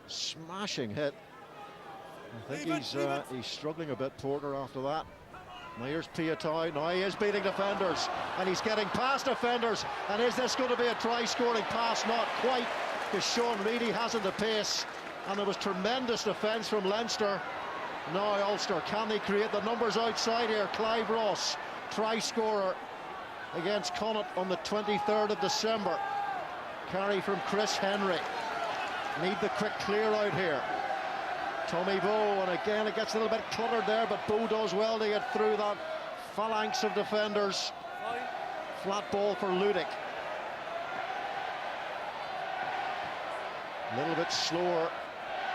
smashing hit. I think he's struggling a bit, Porter, after that. Now here's Piatai. Now he is beating defenders, and he's getting past defenders. And is this going to be a try-scoring pass? Not quite, because Sean Reedy hasn't the pace, and there was tremendous defence from Leinster. Now Ulster, can they create the numbers outside here? Clive Ross, try-scorer against Connacht on the 23rd of December. Carry from Chris Henry. Need the quick clear out here. Tommy Bowe, and again it gets a little bit cluttered there, but Bowe does well to get through that phalanx of defenders. Flat ball for Ludick. A little bit slower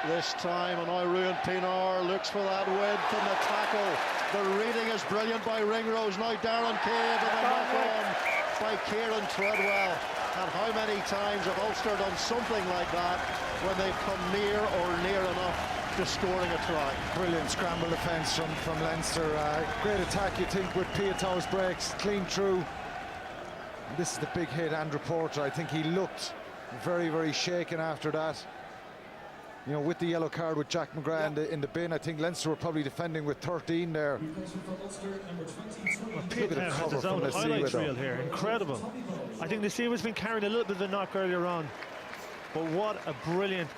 this time, and now Ruan Pienaar looks for that width and the tackle. The reading is brilliant by Ringrose. Now Darren Cave, and the knock on by Kieran Treadwell. And how many times have Ulster done something like that when they've come near or near enough to scoring a try? Brilliant scramble defence from Leinster. Great attack, you think, with Piato's breaks, clean through. And this is the big hit, Andrew Porter. I think he looked very, very shaken after that. you know, with the yellow card with Jack McGrath in the bin, I think Leinster were probably defending with 13 there. Well, Piet has his own highlights reel here. Incredible. I think the Seaver's been carrying a little bit of a knock earlier on. But what a brilliant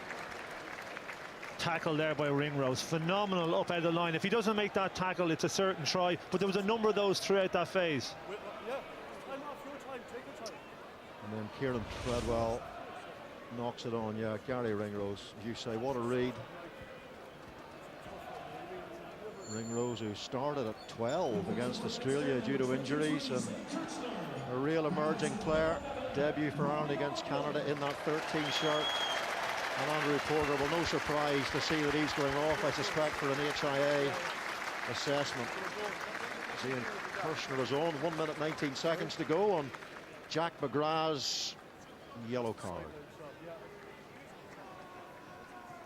tackle there by Ringrose. Phenomenal up out of the line. If he doesn't make that tackle, it's a certain try. But there was a number of those throughout that phase. And then Kieran Treadwell knocks it on. Yeah, Gary Ringrose, as you say, what a read. Ringrose, who started at 12 against Australia due to injuries, and a real emerging player. Debut for Ireland against Canada in that 13 shirt. And Andrew Porter, well, no surprise to see that he's going off, I suspect, for an HIA assessment. Ian Kirshner is on, 1 minute 19 seconds to go on Jack McGrath's yellow card.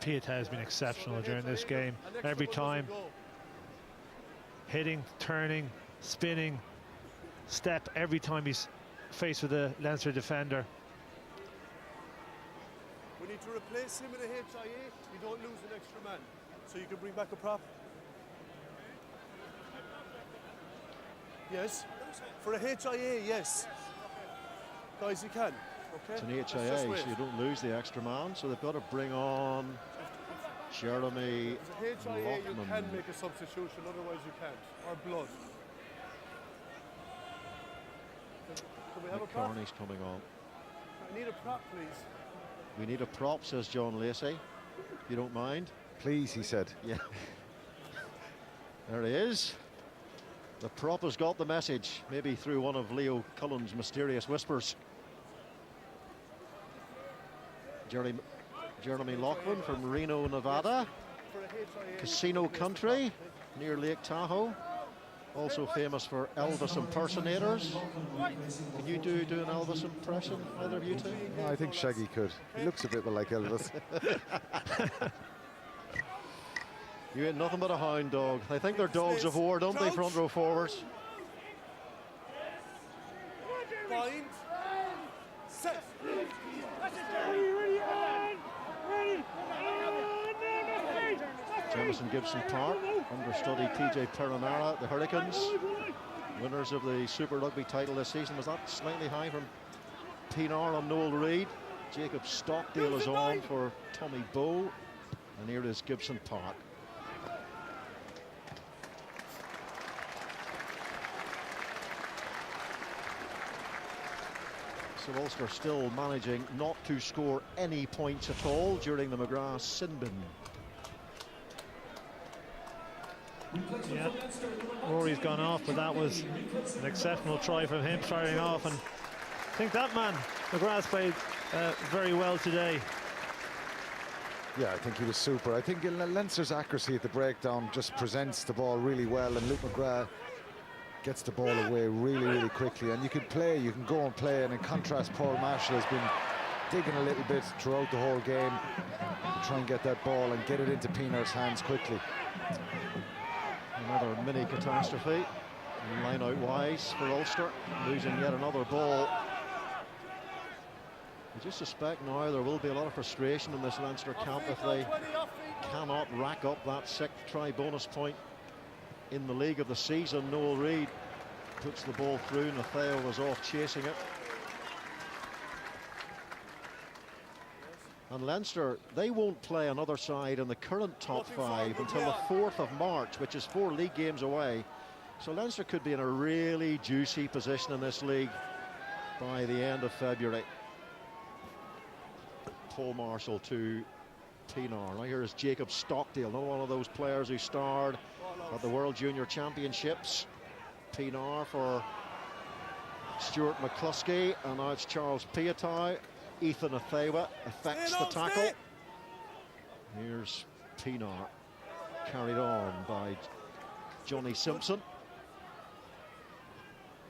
Piet has been exceptional during this game. Every time, hitting, turning, spinning, step, every time he's faced with a Leinster defender. We need to replace him in a HIA. You don't lose an extra man, so you can bring back a prop. Yes, for a HIA, yes. Guys, you can. Okay. It's an HIA, so you don't lose the extra man, so they've got to bring on Jeremy As a HIA, you Lockman. can make a substitution, otherwise you can't. Or blood. Can we have a prop? McCarney's coming on. I need a prop, please. We need a prop, says John Lacey. If you don't mind. Please, he said. Yeah. There he is. The prop has got the message, maybe through one of Leo Cullen's mysterious whispers. Jeremy Lockman from Reno, Nevada. Casino Country near Lake Tahoe. Also famous for Elvis impersonators. Can you do an Elvis impression, either of you two? No, I think Shaggy could. He looks a bit like Elvis. You ain't nothing but a hound dog. They think they're dogs of war, don't they, front row forwards? Bind. Set. Jamison Gibson Park, understudy TJ Perenara, the Hurricanes, winners of the Super Rugby title this season. Was that slightly high from Pinar on Noel Reid? Jacob Stockdale is on for Tommy Bowe, and here is Gibson Park. So Ulster still managing not to score any points at all during the McGrath sin bin. Yeah, Rory's gone off, but that was an exceptional try from him starting off, and I think that man, McGrath, played very well today. Yeah, I think he was super. I think Leinster's accuracy at the breakdown just presents the ball really well, and Luke McGrath gets the ball away really, really quickly. And you can go and play, and in contrast, Paul Marshall has been digging a little bit throughout the whole game to try and get that ball and get it into Pinar's hands quickly. Another mini catastrophe. Line out wise for Ulster, losing yet another ball. I just suspect now there will be a lot of frustration in this Leinster camp if they cannot rack up that 6th try bonus point in the league of the season. Noel Reid puts the ball through. Nathaniel was off chasing it. And Leinster, they won't play another side in the current top 5 until the 4th of March, which is 4 league games away. So Leinster could be in a really juicy position in this league by the end of February. Paul Marshall to Pinar. Now here is Jacob Stockdale, another one of those players who starred at the World Junior Championships. Pinar for Stuart McCluskey, and now it's Charles Piatow. Ethan Athewa affects the tackle. Here's Pinar, carried on by Johnny Simpson.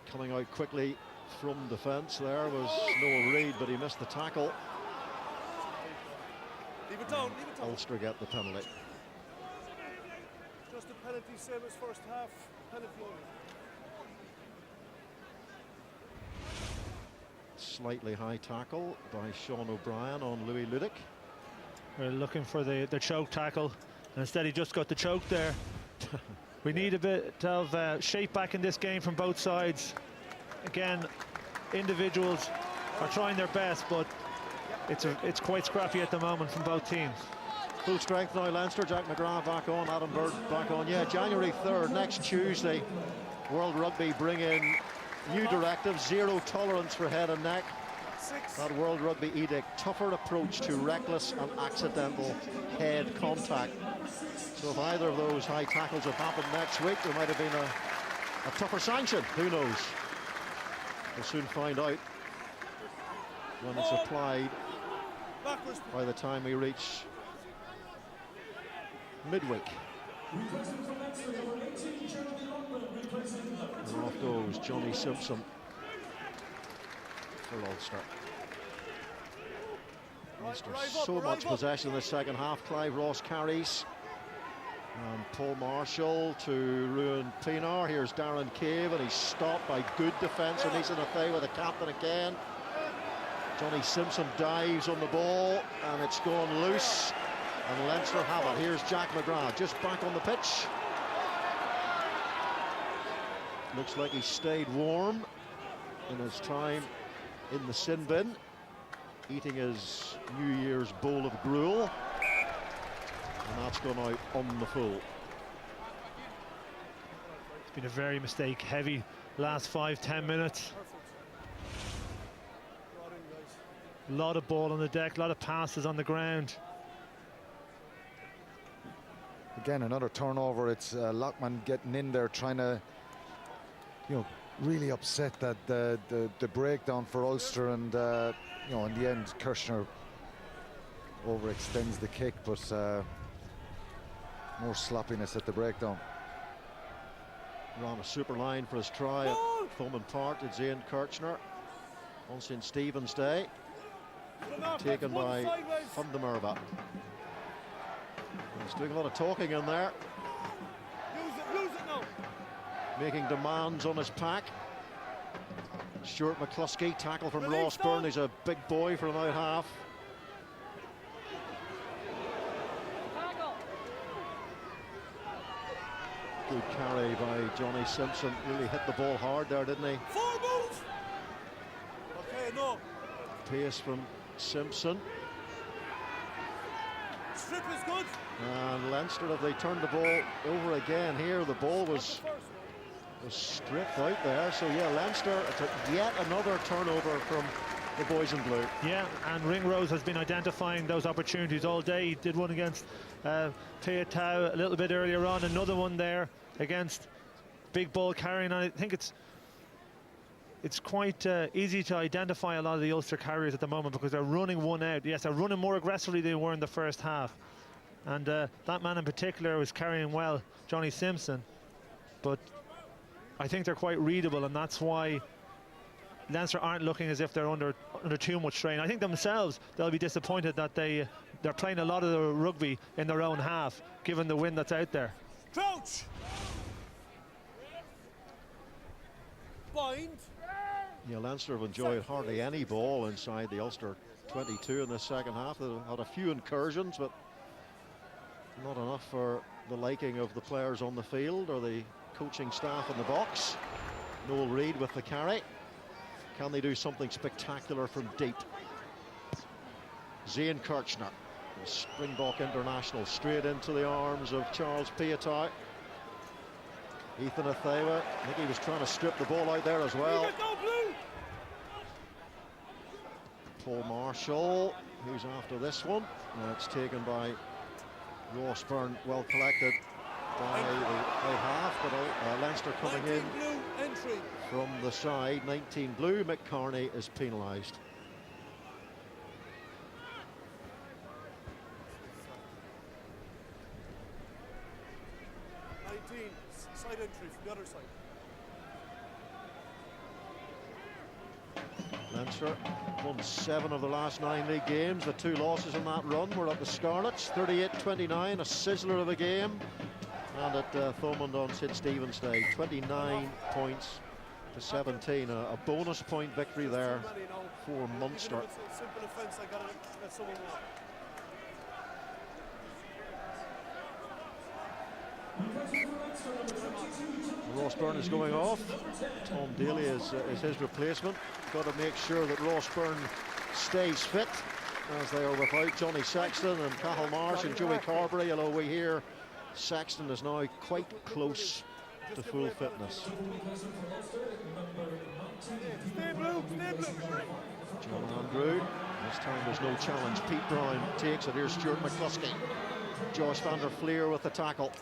Coming out quickly from defence there was Noel Reid, but he missed the tackle. Leave it down, leave it down. Ulster get the penalty. Just a penalty, same as first half. Penalty only. Slightly high tackle by Sean O'Brien on Louis Ludick. We're looking for the choke tackle, and instead he just got the choke there. We need a bit of shape back in this game from both sides. Again, individuals are trying their best, but it's quite scrappy at the moment from both teams. Full strength now, Leinster. Jack McGrath back on, Adam Bird back on. Yeah, January 3rd, next Tuesday, World Rugby bring in new directives, zero tolerance for head and neck. That World Rugby edict, tougher approach to reckless and accidental head contact. So if either of those high tackles had happened next week, there might have been a tougher sanction. Who knows? We'll soon find out when it's applied by the time we reach midweek. And off goes Johnny Simpson for Ulster. Ulster so much possession in the second half. Clive Ross carries. And Paul Marshall to ruin Pienaar. Here's Darren Cave, and he's stopped by good defence. And he's in a thing with the captain again. Johnny Simpson dives on the ball, and it's gone loose. And Leinster have it. Here's Jack McGrath, just back on the pitch. Looks like he stayed warm in his time in the sin bin, eating his New Year's bowl of gruel. And that's gone out on the full. It's been a very mistake-heavy last 5-10 minutes. A lot of ball on the deck, a lot of passes on the ground. Again, another turnover. It's Lockman getting in there, trying to, really upset that the breakdown for Ulster, and in the end, Kirshner overextends the kick, but more sloppiness at the breakdown. Ran a super line for his try at Thomond Park to Zane Kirchner on St. Stephen's Day, taken by Van der Merwe. He's doing a lot of talking in there, Use it now. making demands on his pack. Stuart McCluskey, tackle from Ross Byrne. He's a big boy for an out half. Good carry by Johnny Simpson. Really hit the ball hard there, didn't he? Four moves. Okay, no. Pace from Simpson. Strip is good. And Leinster, if they turned the ball over again here, the ball was stripped out there. So yeah, Leinster, yet another turnover from the boys in blue. Yeah, and Ringrose has been identifying those opportunities all day. He did one against Teatau a little bit earlier on, another one there against big ball carrying. I think it's quite easy to identify a lot of the Ulster carriers at the moment because they're running one out. Yes, they're running more aggressively than they were in the first half. And that man in particular was carrying well, Johnny Simpson. But I think they're quite readable, and that's why Leinster aren't looking as if they're under too much strain. I think themselves, they'll be disappointed that they're playing a lot of the rugby in their own half, given the wind that's out there. Crouch. Bind. Yeah, Leinster have enjoyed hardly any ball inside the Ulster 22 in the second half. They've had a few incursions, but not enough for the liking of the players on the field or the coaching staff in the box. Noel Reid with the carry. Can they do something spectacular from deep? Zane Kirchner, the Springbok international, straight into the arms of Charles Piatau. Ethan Athewa, I think he was trying to strip the ball out there as well. Paul Marshall, who's after this one. Now it's taken by Ross Byrne, well collected by the out half, but Leinster coming in from the side. 19 blue, Mick Carney is penalised. Side entry from the other side. Leinster won 7 of the last 9 league games. The 2 losses in that run were at the Scarlets, 38-29, a sizzler of a game. And at Thomond on St. Stephen's Day, 29 points to 17. A bonus point victory there for Munster. Simple offence, I got to let someone walk. Ross Byrne is going off. Tom Daly is his replacement. Got to make sure that Ross Byrne stays fit, as they are without Johnny Sexton and Cathal Marsh and Joey Carberry, although we hear Sexton is now quite close to full fitness. John Andrew, this time there's no challenge. Pete Brown takes it. Here's Stuart McCluskey. Josh van der Fleer with the tackle.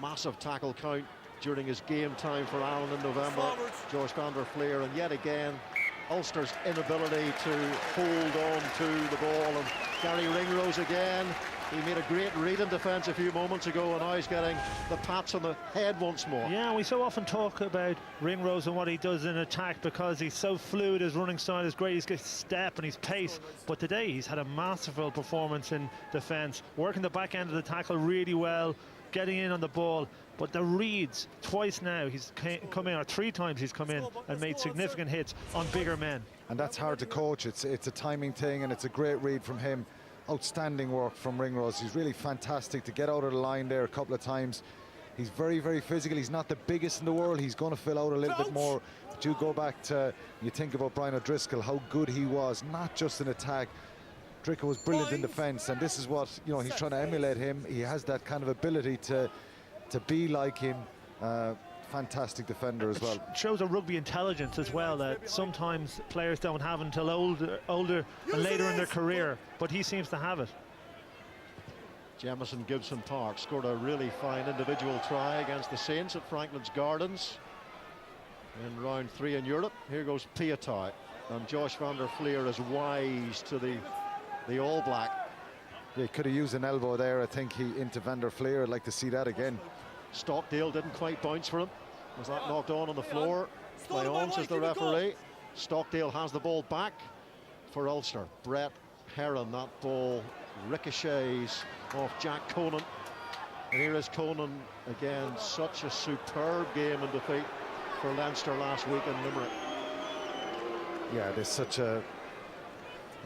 Massive tackle count during his game time for Ireland in November. Josh van der Fleer, and yet again Ulster's inability to hold on to the ball, and Gary Ringrose again. He made a great read in defence a few moments ago, and now he's getting the pats on the head once more. Yeah, we so often talk about Ringrose and what he does in attack because he's so fluid, his running style is great, he's got step and his pace, but today he's had a masterful performance in defence, working the back end of the tackle really well, getting in on the ball, but the reads, twice now he's come in, or 3 times he's come in and made significant hits on bigger men. And that's hard to coach. It's a timing thing, and it's a great read from him. Outstanding work from Ringrose. He's really fantastic to get out of the line there a couple of times. He's very, very physical. He's not the biggest in the world. He's going to fill out a little bit more. But you go back to, you think about Brian O'Driscoll, how good he was, not just in attack. Dricker was brilliant in defence, and this is what, you know, he's trying to emulate him. He has that kind of ability to be like him. Fantastic defender as well. It shows a rugby intelligence as well that sometimes players don't have until older and later in their career, but he seems to have it. Jamison Gibson Park scored a really fine individual try against the Saints at Franklin's Gardens in round 3 in Europe. Here goes Piatai, and Josh van der Fleer is wise to the All Black. Yeah, he could have used an elbow there, I think, into van der Fleer. I'd like to see that again. Stockdale didn't quite bounce for him. Was that knocked on the floor? Play on, says the referee. Stockdale has the ball back for Ulster. Brett Heron, that ball ricochets off Jack Conan. And here is Conan again. Such a superb game in defeat for Leinster last week in Limerick. Yeah, there's such a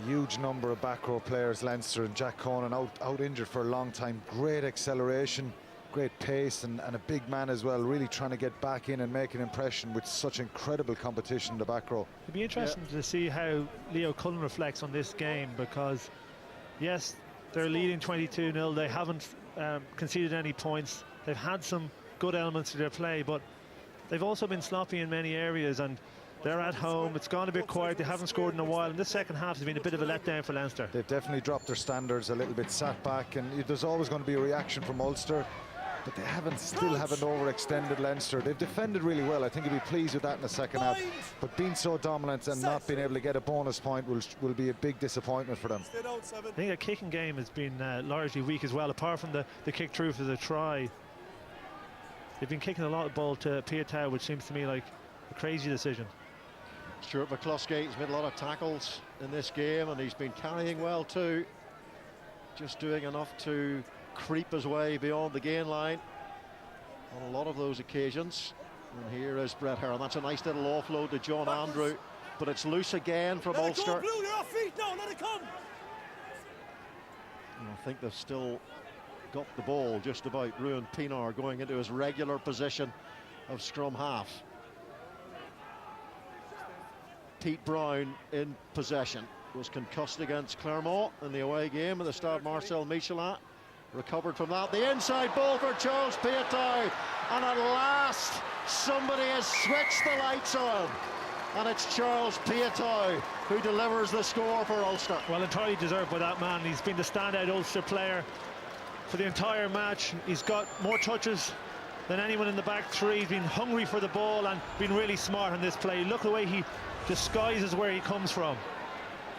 huge number of back row players, Leinster, and Jack Conan out injured for a long time. Great acceleration, great pace, and a big man as well, really trying to get back in and make an impression with such incredible competition in the back row. It'd be interesting to see how Leo Cullen reflects on this game, because yes, they're leading 22-0, they haven't conceded any points, they've had some good elements to their play, but they've also been sloppy in many areas, and they're at home, it's gone a bit quiet, they haven't scored in a while, and this second half has been a bit of a letdown for Leinster. They've definitely dropped their standards a little bit, sat back, and there's always going to be a reaction from Ulster, but they still haven't overextended Leinster. They've defended really well. I think you'll be pleased with that in the second half, but being so dominant and not being able to get a bonus point will be a big disappointment for them. I think the kicking game has been largely weak as well, apart from the kick through for the try. They've been kicking a lot of ball to Piatai, which seems to me like a crazy decision. Stuart McCluskey has made a lot of tackles in this game, and he's been carrying well too, just doing enough to creep his way beyond the gain line on a lot of those occasions. And here is Brett Heron. That's a nice little offload to John Andrew, but it's loose again from Ulster. You're off feet now, let it come. And I think they've still got the ball just about. Ruan Pinar going into his regular position of scrum half. Pete Brown in possession, was concussed against Clermont in the away game at the Stade Marcel Michelin. Recovered from that, the inside ball for Charles Piatai, and at last somebody has switched the lights on, and it's Charles Piatai who delivers the score for Ulster. Well, entirely deserved by that man. He's been the standout Ulster player for the entire match. He's got more touches than anyone in the back three. He's been hungry for the ball and been really smart in this play. Look the way he disguises where he comes from,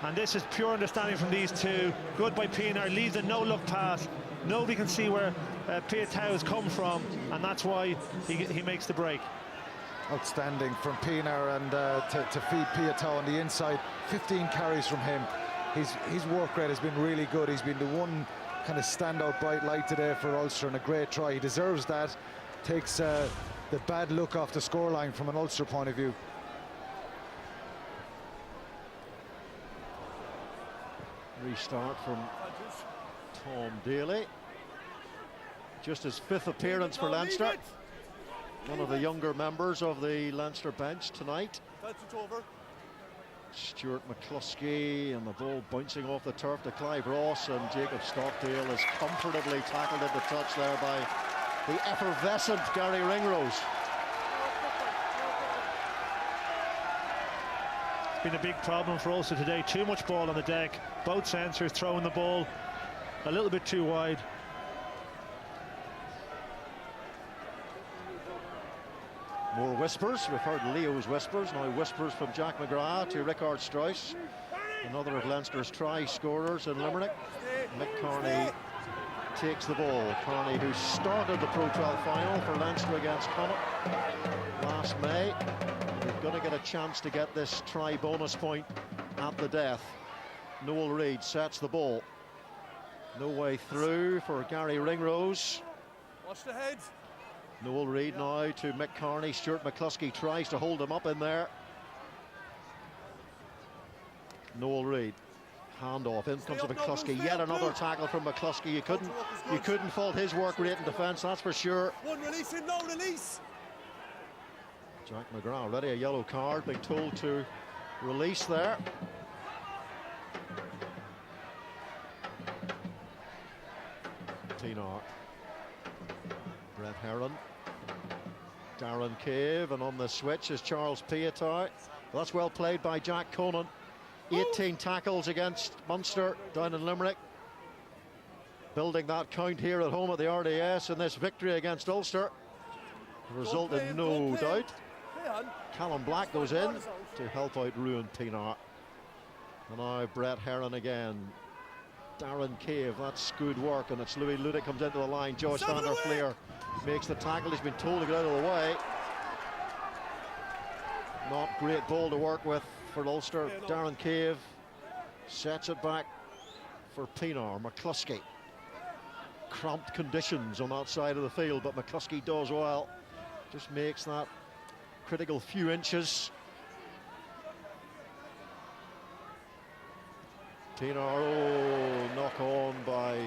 and this is pure understanding from these two. Good by Pinar, leaves a no-look pass. Nobody can see where Piatai has come from, and that's why he makes the break. Outstanding from Pinar, and to feed Piatai on the inside. 15 carries from him. His work rate has been really good. He's been the one kind of standout bright light today for Ulster, and a great try. He deserves that. Takes the bad look off the scoreline from an Ulster point of view. Restart from Tom Daly. just his 5th appearance for Leinster. One of the younger members of the Leinster bench tonight. That's it over. Stuart McCluskey, and the ball bouncing off the turf to Clive Ross, and Jacob Stockdale is comfortably tackled into touch there by the effervescent Gary Ringrose. It's been a big problem for Ulster today. Too much ball on the deck. Both sensors throwing the ball a little bit too wide. More whispers. We've heard Leo's whispers. Now whispers from Jack McGrath to Rickard Strauss, another of Leinster's try scorers in Limerick. Mick Carney takes the ball. Carney, who started the Pro 12 final for Leinster against Connacht last May. They're going to get a chance to get this try bonus point at the death. Noel Reid sets the ball. No way through for Gary Ringrose. Watch the head. Noel Reid now to Mick Carney. Stuart McCluskey tries to hold him up in there. Noel Reid, handoff. In comes McCluskey. Yet another tackle from McCluskey. You couldn't fault his work rate in defence, that's for sure. One release and no release. Jack McGrath already a yellow card, being told to release there. Teenar. Brett Heron. Darren Cave, and on the switch is Charles Piatow. Well, that's well played by Jack Conan. 18 tackles against Munster down in Limerick. Building that count here at home at the RDS in this victory against Ulster. The result in no doubt. Callum Black goes in to help out Ruan Teenar. And now Brett Heron again. Darren Cave, that's good work, and it's Louis Ludick comes into the line. Josh van der Fleer makes the tackle. He's been told to get out of the way. Not great ball to work with for Ulster. Darren Cave sets it back for Pienaar. McCluskey. Cramped conditions on that side of the field, but McCluskey does well. Just makes that critical few inches. Pienaar, knock on by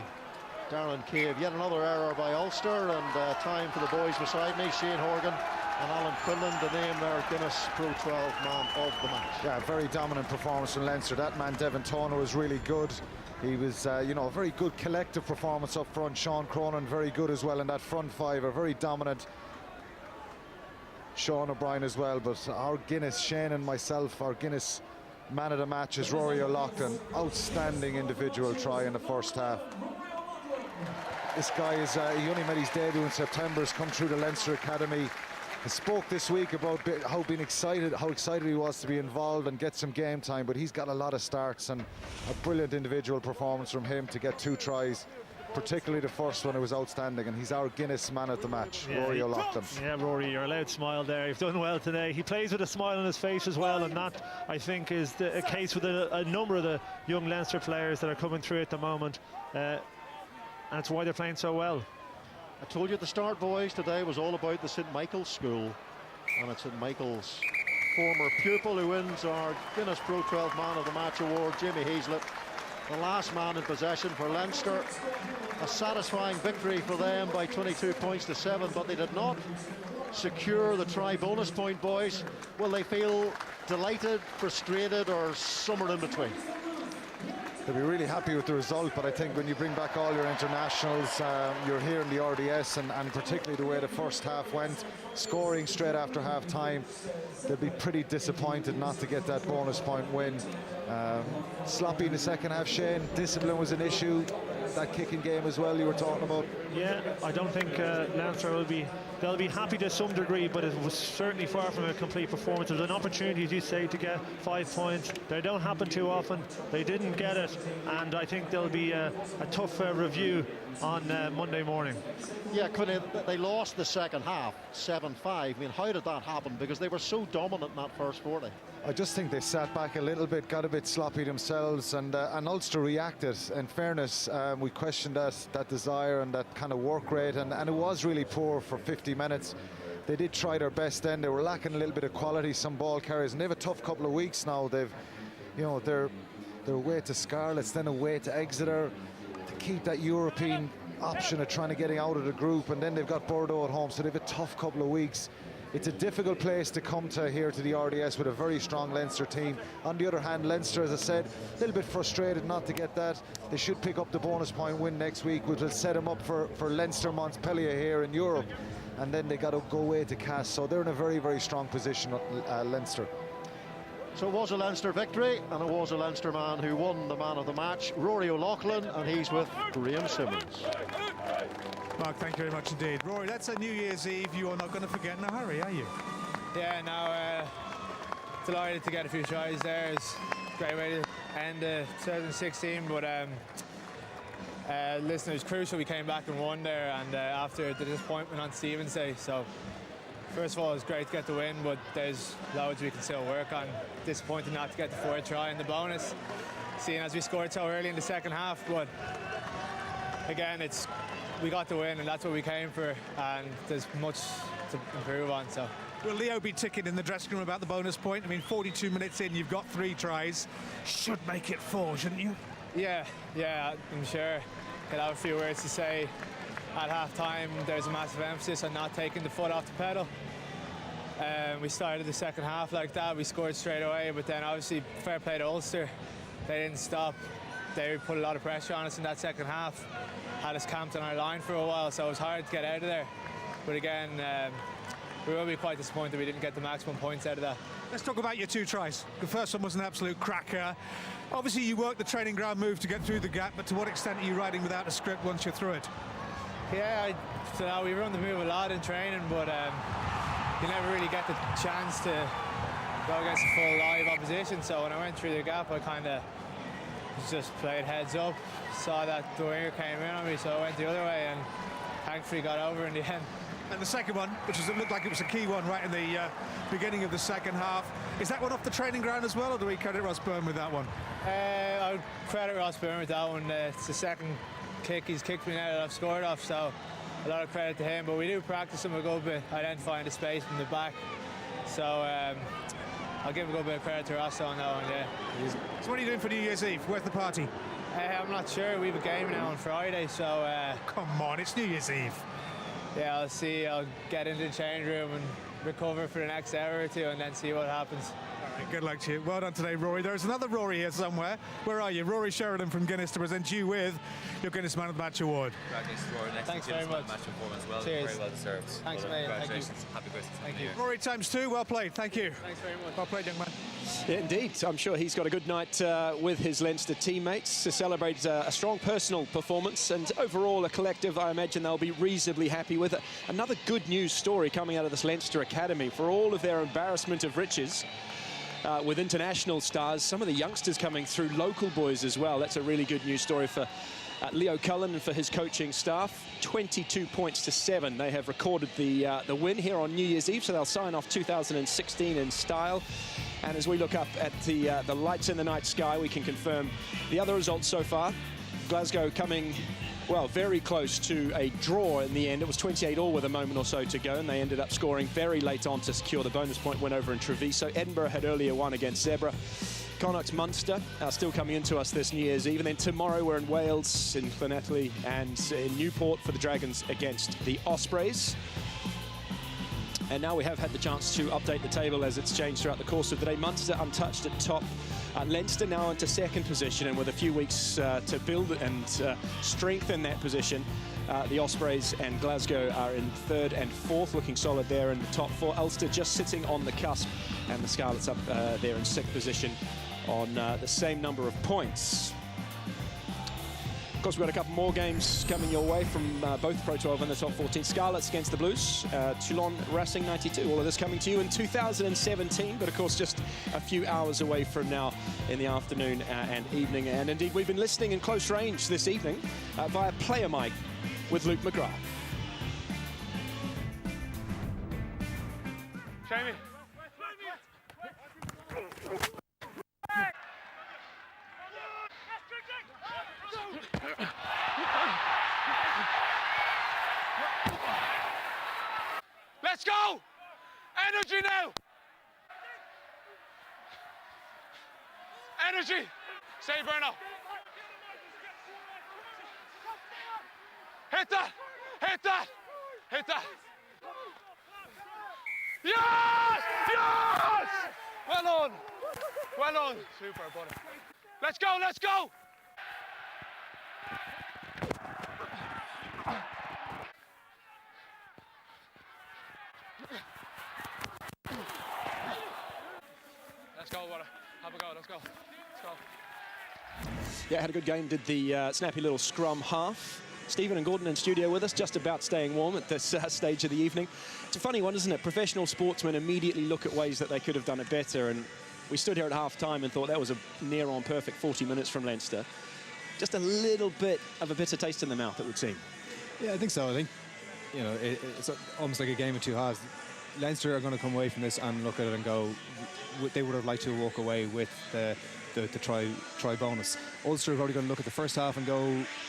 Darren Cave. Yet another error by Ulster, and time for the boys beside me, Shane Horgan and Alan Quinlan, to name their Guinness Pro 12 man of the match. Yeah, very dominant performance from Leinster. That man Devin Toner was really good. He was, you know, a very good collective performance up front. Sean Cronin very good as well in that front five, a very dominant. Sean O'Brien as well, but our Guinness, Shane and myself, our Guinness man of the match is Rory O'Loughlin. Outstanding individual try in the first half. This guy is, he only made his debut in September, has come through the Leinster Academy. He spoke this week about how excited he was to be involved and get some game time, but he's got a lot of starts, and a brilliant individual performance from him to get 2 tries. Particularly the first one, it was outstanding, and he's our Guinness man at the match, yeah, Rory O'Loughlin. Yeah, Rory, you're allowed to smile there. You've done well today. He plays with a smile on his face as well, and that, I think, is a case with a number of the young Leinster players that are coming through at the moment, and that's why they're playing so well. I told you at the start, boys, today was all about the St Michael's School, and it's St Michael's former pupil who wins our Guinness Pro 12 Man of the Match award, Jamie Heaslett. The last man in possession for Leinster. A satisfying victory for them by 22 points to 7, but they did not secure the try bonus point, boys. Will they feel delighted, frustrated, or somewhere in between? They'll be really happy with the result, but I think when you bring back all your internationals, you're here in the RDS, and particularly the way the first half went, scoring straight after half time, they'll be pretty disappointed not to get that bonus point win. Sloppy in the second half, Shane. Discipline was an issue. That kicking game as well you were talking about. Yeah, I don't think Leinster they'll be happy to some degree, but it was certainly far from a complete performance. It was an opportunity, as you say, to get 5 points. They don't happen too often. They didn't get it, and I think there'll be a tough review on Monday morning. Yeah, they lost the second half, 7-5. I mean, how did that happen? Because they were so dominant in that first 40. I just think they sat back a little bit, got a bit sloppy themselves, and Ulster reacted. In fairness, we questioned that desire and that kind of work rate, and it was really poor for 50 minutes. They did try their best then. They were lacking a little bit of quality, some ball carriers, and they have a tough couple of weeks now. They've, you know, they're away to Scarlets, then away to Exeter. To keep that European option of trying to getting out of the group, and then they've got Bordeaux at home, so they've a tough couple of weeks. It's a difficult place to come to here to the RDS with a very strong Leinster team. On the other hand, Leinster, as I said, a little bit frustrated not to get that. They should pick up the bonus point win next week, which will set them up for Leinster Montpellier here in Europe, and then they got to go away to Cass, so they're in a very, very strong position, Leinster. So it was a Leinster victory, and it was a Leinster man who won the man of the match, Rory O'Loughlin, and he's with Graham Simmons. Mark, thank you very much indeed. Rory, that's a New Year's Eve you are not going to forget in a hurry, are you? Yeah, no, delighted to get a few tries there. It's a great way to end 2016, but listen, it was crucial we came back and won there, and after the disappointment on Stephen's Day. So first of all, it's great to get the win, but there's loads we can still work on. Disappointed not to get the 4th try in the bonus, seeing as we scored so early in the second half. But again, we got the win, and that's what we came for, and there's much to improve on. So will Leo be ticking in the dressing room about the bonus point? I mean, 42 minutes in, you've got 3 tries. Should make it 4, shouldn't you? Yeah, I'm sure he'll have a few words to say. At half-time, there's a massive emphasis on not taking the foot off the pedal. We started the second half like that. We scored straight away, but then obviously fair play to Ulster. They didn't stop. They put a lot of pressure on us in that second half. Had us camped on our line for a while, so it was hard to get out of there. But again, we will be quite disappointed we didn't get the maximum points out of that. Let's talk about your 2 tries. The first one was an absolute cracker. Obviously, you worked the training ground move to get through the gap, but to what extent are you riding without a script once you're through it? Yeah, we run the move a lot in training, but you never really get the chance to go against a full live opposition. So when I went through the gap, I kind of just played heads up, saw that the winger came in on me, so I went the other way, and thankfully got over in the end. And the second one, which looked like it was a key one right in the beginning of the second half, is that one off the training ground as well, or do we credit Ross Byrne with that one? I would credit Ross Byrne with that one. It's the second kick he's kicked me now that I've scored off, so a lot of credit to him. But we do practice him a good bit, identifying the space from the back. So I'll give a good bit of credit to Ross on that one, yeah. So what are you doing for New Year's Eve? Where's the party? I'm not sure. We have a game now on Friday, so... Come on, it's New Year's Eve. Yeah, I'll see. I'll get into the change room and recover for the next hour or two and then see what happens. All right, good luck to you. Well done today, Rory. There's another Rory here somewhere. Where are you? Rory Sheridan from Guinness to present you with your Guinness Man of the Match award. Thanks very much. Match performance. Well, cheers. Very well deserved. Thanks, mate. Congratulations. Happy Christmas. Thank you. Rory times 2. Well played. Thank you. Thanks very much. Well played, young man. Yeah, indeed. I'm sure he's got a good night with his Leinster teammates to celebrate a strong personal performance, and overall a collective I imagine they'll be reasonably happy with it. Another good news story coming out of this Leinster Academy. For all of their embarrassment of riches with international stars, some of the youngsters coming through, local boys as well. That's a really good news story for Leo Cullen and for his coaching staff. 22 points to 7. They have recorded the win here on New Year's Eve, so they'll sign off 2016 in style. And as we look up at the lights in the night sky, we can confirm the other results so far. Glasgow coming, well, very close to a draw in the end. It was 28-all with a moment or so to go, and they ended up scoring very late on to secure the bonus point win over in Treviso. Edinburgh had earlier won against Zebra. Connacht Munster are still coming into us this New Year's Eve, and then tomorrow we're in Wales, in Llanelli, and in Newport for the Dragons against the Ospreys. And now we have had the chance to update the table as it's changed throughout the course of the day. Munster untouched at top. Leinster now into second position, and with a few weeks to build and strengthen that position, the Ospreys and Glasgow are in third and fourth, looking solid there in the top 4. Ulster just sitting on the cusp, and the Scarlets up there in sixth position on the same number of points. Of course, we've got a couple more games coming your way from both Pro 12 and the top 14. Scarlets against the Blues, Toulon Racing 92. All of this coming to you in 2017, but of course just a few hours away from now in the afternoon and evening. And indeed, we've been listening in close range this evening via Player Mic with Luke McGrath. Jamie. Let's go! Energy now! Energy! Say Bruno. Hit Hit that! Hit that! Hit that! Yes! Yes! Well done! Well done! Super, buddy. Let's go, let's go! Let's go, buddy. Have a go, let's go. Let's go. Yeah, had a good game, did the snappy little scrum half. Stephen and Gordon in studio with us, just about staying warm at this stage of the evening. It's a funny one, isn't it? Professional sportsmen immediately look at ways that they could have done it better, and we stood here at half-time and thought that was a near-on perfect 40 minutes from Leinster. Just a little bit of a bitter taste in the mouth, it would seem. Yeah, I think so. I think, you know, it's almost like a game of two halves. Leinster are going to come away from this and look at it and go, they would have liked to walk away with the try bonus. Ulster are probably going to look at the first half and go,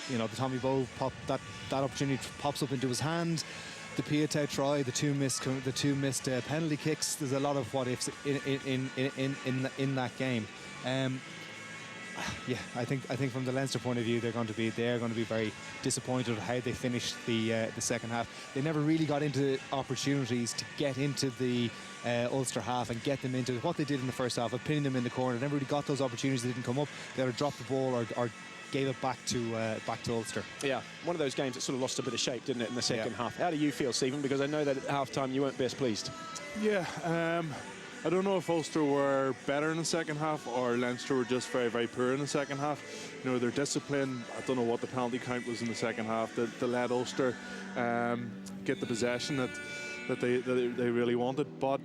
you know, the Tommy Bowe pop, that opportunity pops up into his hand. The Piatet try, the two missed penalty kicks. There's a lot of what ifs in that game. Yeah, I think from the Leinster point of view, they're going to be very disappointed with how they finished the second half. They never really got into opportunities to get into the Ulster half and get them into what they did in the first half of pinning them in the corner. They never really got those opportunities. They didn't come up. They either dropped the ball or gave it back to Ulster. Yeah, one of those games that sort of lost a bit of shape, didn't it, in the second half? How do you feel, Stephen? Because I know that at half-time you weren't best pleased. Yeah, I don't know if Ulster were better in the second half or Leinster were just very, very poor in the second half. You know, their discipline, I don't know what the penalty count was in the second half, to let Ulster get the possession that they really wanted. But,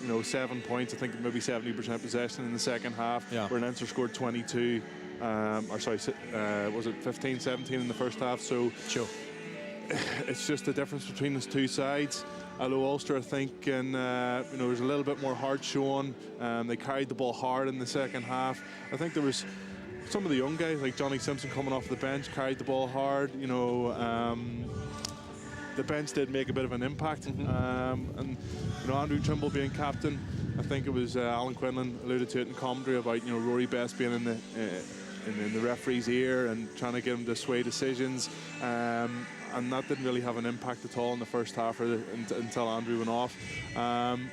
you know, 7 points, I think maybe 70% possession in the second half, where Leinster scored 22, was it 15, 17 in the first half? So sure. It's just the difference between those two sides. Although Ulster, I think, and you know, there's a little bit more heart shown. They carried the ball hard in the second half. I think there was some of the young guys, like Johnny Simpson coming off the bench, carried the ball hard. You know, the bench did make a bit of an impact. And you know, Andrew Trimble being captain, I think it was Alan Quinlan alluded to it in commentary about, you know, Rory Best being in the referee's ear and trying to get him to sway decisions. And that didn't really have an impact at all in the first half until Andrew went off. And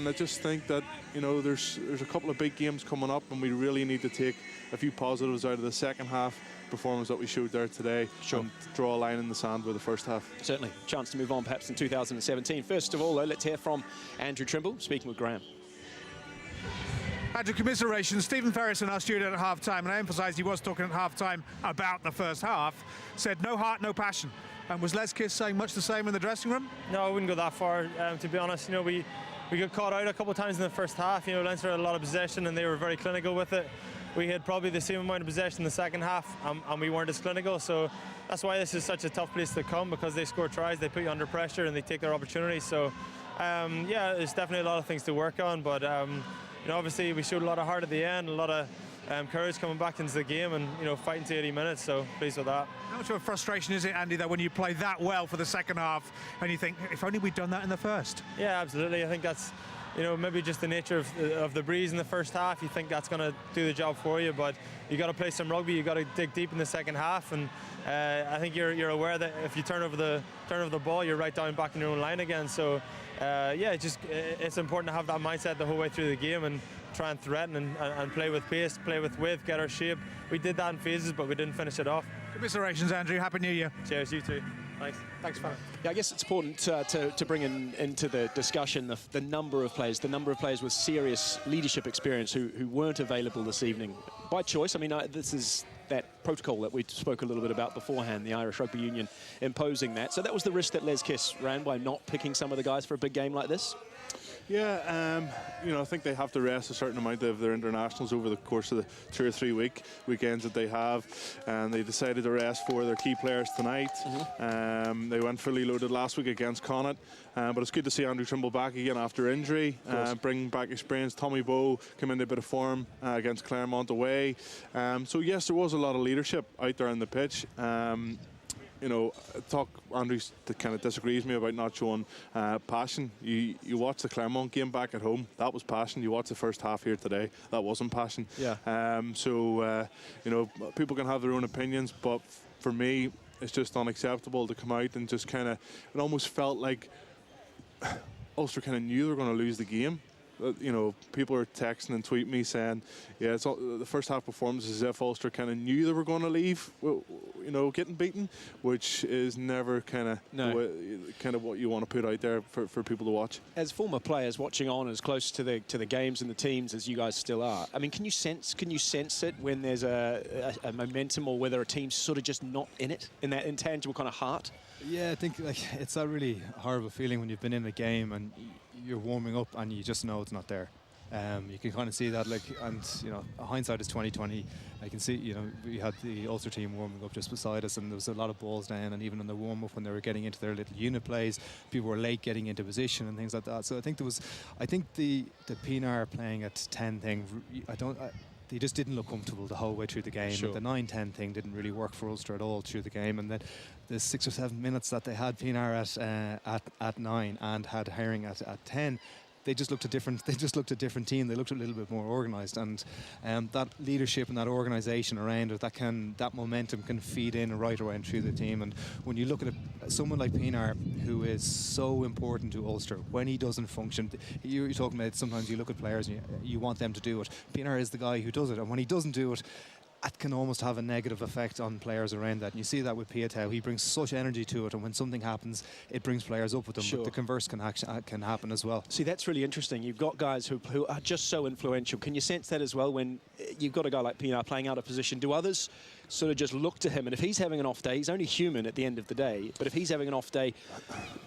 I just think that, you know, there's a couple of big games coming up, and we really need to take a few positives out of the second half performance that we showed there today. Sure. And draw a line in the sand with the first half. Certainly. Chance to move on perhaps in 2017. First of all, though, let's hear from Andrew Trimble, speaking with Graham. Andrew, commiserations. Stephen Ferris in our studio at half-time, and I emphasise he was talking at half-time about the first half, said no heart, no passion. And was Les Kiss saying much the same in the dressing room? No, I wouldn't go that far, to be honest. You know, we got caught out a couple of times in the first half. You know, Leinster had a lot of possession and they were very clinical with it. We had probably the same amount of possession in the second half, and we weren't as clinical. So that's why this is such a tough place to come, because they score tries, they put you under pressure, and they take their opportunities. So, yeah, there's definitely a lot of things to work on, but you know, obviously we showed a lot of heart at the end, a lot of courage coming back into the game, and, you know, fighting to 80 minutes, so pleased with that. How much of a frustration is it, Andy, that when you play that well for the second half and you think, if only we'd done that in the first? Yeah, absolutely. I think that's, you know, maybe just the nature of the breeze in the first half. You think that's going to do the job for you, but you got to play some rugby. You got to dig deep in the second half, and I think you're aware that if you turn over the ball, you're right down back in your own line again. So yeah, it's important to have that mindset the whole way through the game and try and threaten and play with pace, play with width, get our shape. We did that in phases, but we didn't finish it off. Commiserations, Andrew. Happy New Year. Cheers, you too. Thanks. Thanks, fella. Yeah, I guess it's important to bring into the discussion the number of players with serious leadership experience who weren't available this evening by choice. I mean, this is that protocol that we spoke a little bit about beforehand, the Irish Rugby Union imposing that. So that was the risk that Les Kiss ran by not picking some of the guys for a big game like this? Yeah, you know, I think they have to rest a certain amount of their internationals over the course of the 2 or 3 weekends that they have, and they decided to rest 4 of their key players tonight. They went fully loaded last week against Connacht, but it's good to see Andrew Trimble back again after injury, bring back experience. Tommy Bowe came into a bit of form against Claremont away. So yes, there was a lot of leadership out there on the pitch. You know, Andrew kind of disagrees with me about not showing passion. You watch the Claremont game back at home, that was passion. You watch the first half here today, that wasn't passion. Yeah. So, you know, people can have their own opinions, but for me, it's just unacceptable to come out and just kind of, it almost felt like Ulster kind of knew they were going to lose the game. You know, people are texting and tweeting me saying, yeah, it's all, the first half performance is as if Ulster kind of knew they were going to leave, you know, getting beaten, which is never kind of what you want to put out there for people to watch. As former players watching on as close to the games and the teams as you guys still are, I mean, can you sense it when there's a momentum, or whether a team's sort of just not in it, in that intangible kind of heart? Yeah, I think like it's that really horrible feeling when you've been in a game and you're warming up and you just know it's not there. You can kind of see that, like, and you know, hindsight is 20/20. I can see, you know, we had the Ulster team warming up just beside us, and there was a lot of balls down, and even in the warm up when they were getting into their little unit plays, people were late getting into position and things like that. So I think the Pienaar playing at 10 thing, they just didn't look comfortable the whole way through the game. Sure. The 9-10 thing didn't really work for Ulster at all through the game, and then the 6 or 7 minutes that they had Pienaar at 9 and had Herring at 10, they just looked a different team. They looked a little bit more organised, and that leadership and that organisation around it, that momentum can feed in right around through the team. And when you look at someone like Pienaar, who is so important to Ulster, when he doesn't function, you're talking about sometimes you look at players and you want them to do it. Pienaar is the guy who does it, and when he doesn't do it, that can almost have a negative effect on players around that. And you see that with Piatau. He brings such energy to it, and when something happens, it brings players up with him. Sure. But the converse can happen as well. See, that's really interesting. You've got guys who are just so influential. Can you sense that as well when you've got a guy like Pienaar playing out of position? Do others sort of just look to him? And if he's having an off day, he's only human at the end of the day, but if he's having an off day,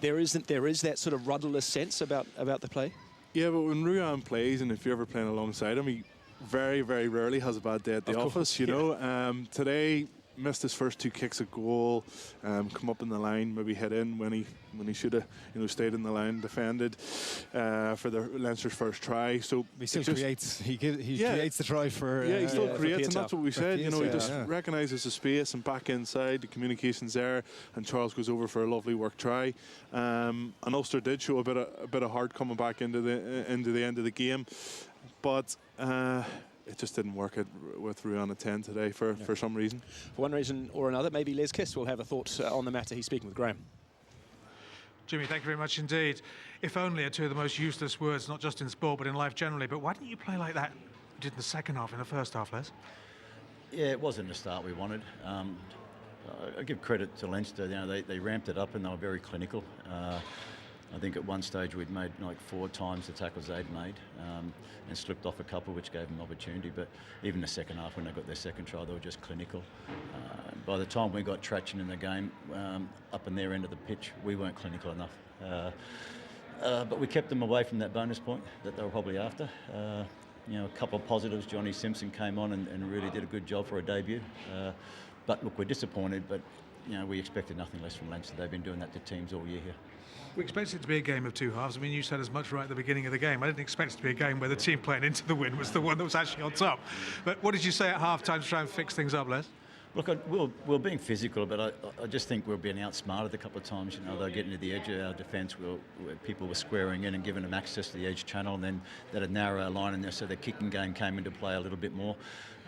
there is that sort of rudderless sense about the play? Yeah, but when Ruan plays, and if you're ever playing alongside him, he very, very rarely has a bad day at the office, you know. Today, missed his first 2 kicks at goal, come up in the line, maybe hit in when he should have, you know, stayed in the line, defended for the Leinster's first try. So he still creates. He creates the try for. He still creates, and that's what we said. You know, he just recognises the space and back inside. The communication's there, and Charles goes over for a lovely work try. And Ulster did show a bit of heart coming back into the end of the game, but. It just didn't work with Ruan at 10 today for some reason. For one reason or another, maybe Les Kiss will have a thought on the matter. He's speaking with Graham. Jimmy, thank you very much indeed. If only are two of the most useless words, not just in sport, but in life generally. But why didn't you play like that you did in the second half, in the first half, Les? Yeah, it wasn't the start we wanted. I give credit to Leinster. You know, they ramped it up and they were very clinical. I think at one stage we'd made like 4 times the tackles they'd made and slipped off a couple, which gave them opportunity. But even the second half, when they got their second try, they were just clinical. By the time we got traction in the game, up in their end of the pitch, we weren't clinical enough. But we kept them away from that bonus point that they were probably after. You know, a couple of positives. Johnny Simpson came on and really did a good job for a debut. But look, we're disappointed, but you know, we expected nothing less from Leinster. They've been doing that to teams all year here. We expected it to be a game of 2 halves. I mean, you said as much right at the beginning of the game. I didn't expect it to be a game where the team playing into the win was the one that was actually on top. But what did you say at half-time to try and fix things up, Les? Look, we're being physical, but I just think we're being outsmarted a couple of times. You know, they're getting to the edge of our defence. People were squaring in and giving them access to the edge channel, and then that had narrow our line in there, so the kicking game came into play a little bit more.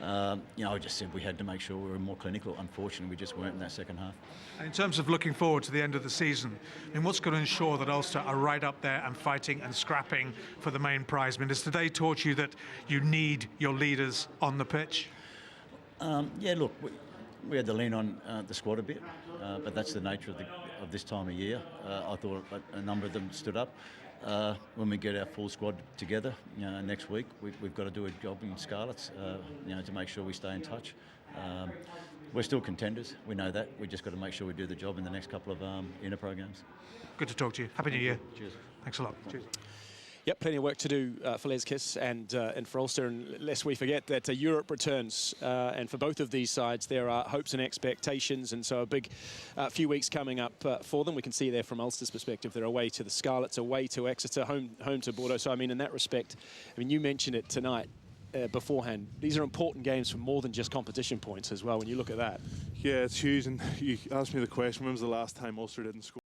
You know, I just said we had to make sure we were more clinical. Unfortunately, we just weren't in that second half. And in terms of looking forward to the end of the season, I mean, what's going to ensure that Ulster are right up there and fighting and scrapping for the main prize? I mean, does today taught you that you need your leaders on the pitch? Yeah, look, we had to lean on the squad a bit, but that's the nature of this time of year. I thought a number of them stood up. When we get our full squad together, you know, next week, we've got to do a job in Scarlets, you know, to make sure we stay in touch. We're still contenders. We know that. We just got to make sure we do the job in the next couple of inner programs. Good to talk to you. Happy New Year. Cheers. Thanks a lot. Cheers. Yep, plenty of work to do for Les Kiss and for Ulster, and lest we forget that Europe returns, and for both of these sides there are hopes and expectations, and so a big few weeks coming up for them. We can see there from Ulster's perspective, they're away to the Scarlets, away to Exeter, home to Bordeaux. So I mean, in that respect, I mean, you mentioned it tonight beforehand. These are important games for more than just competition points as well. When you look at that, yeah, it's huge. And you asked me the question: when was the last time Ulster didn't score?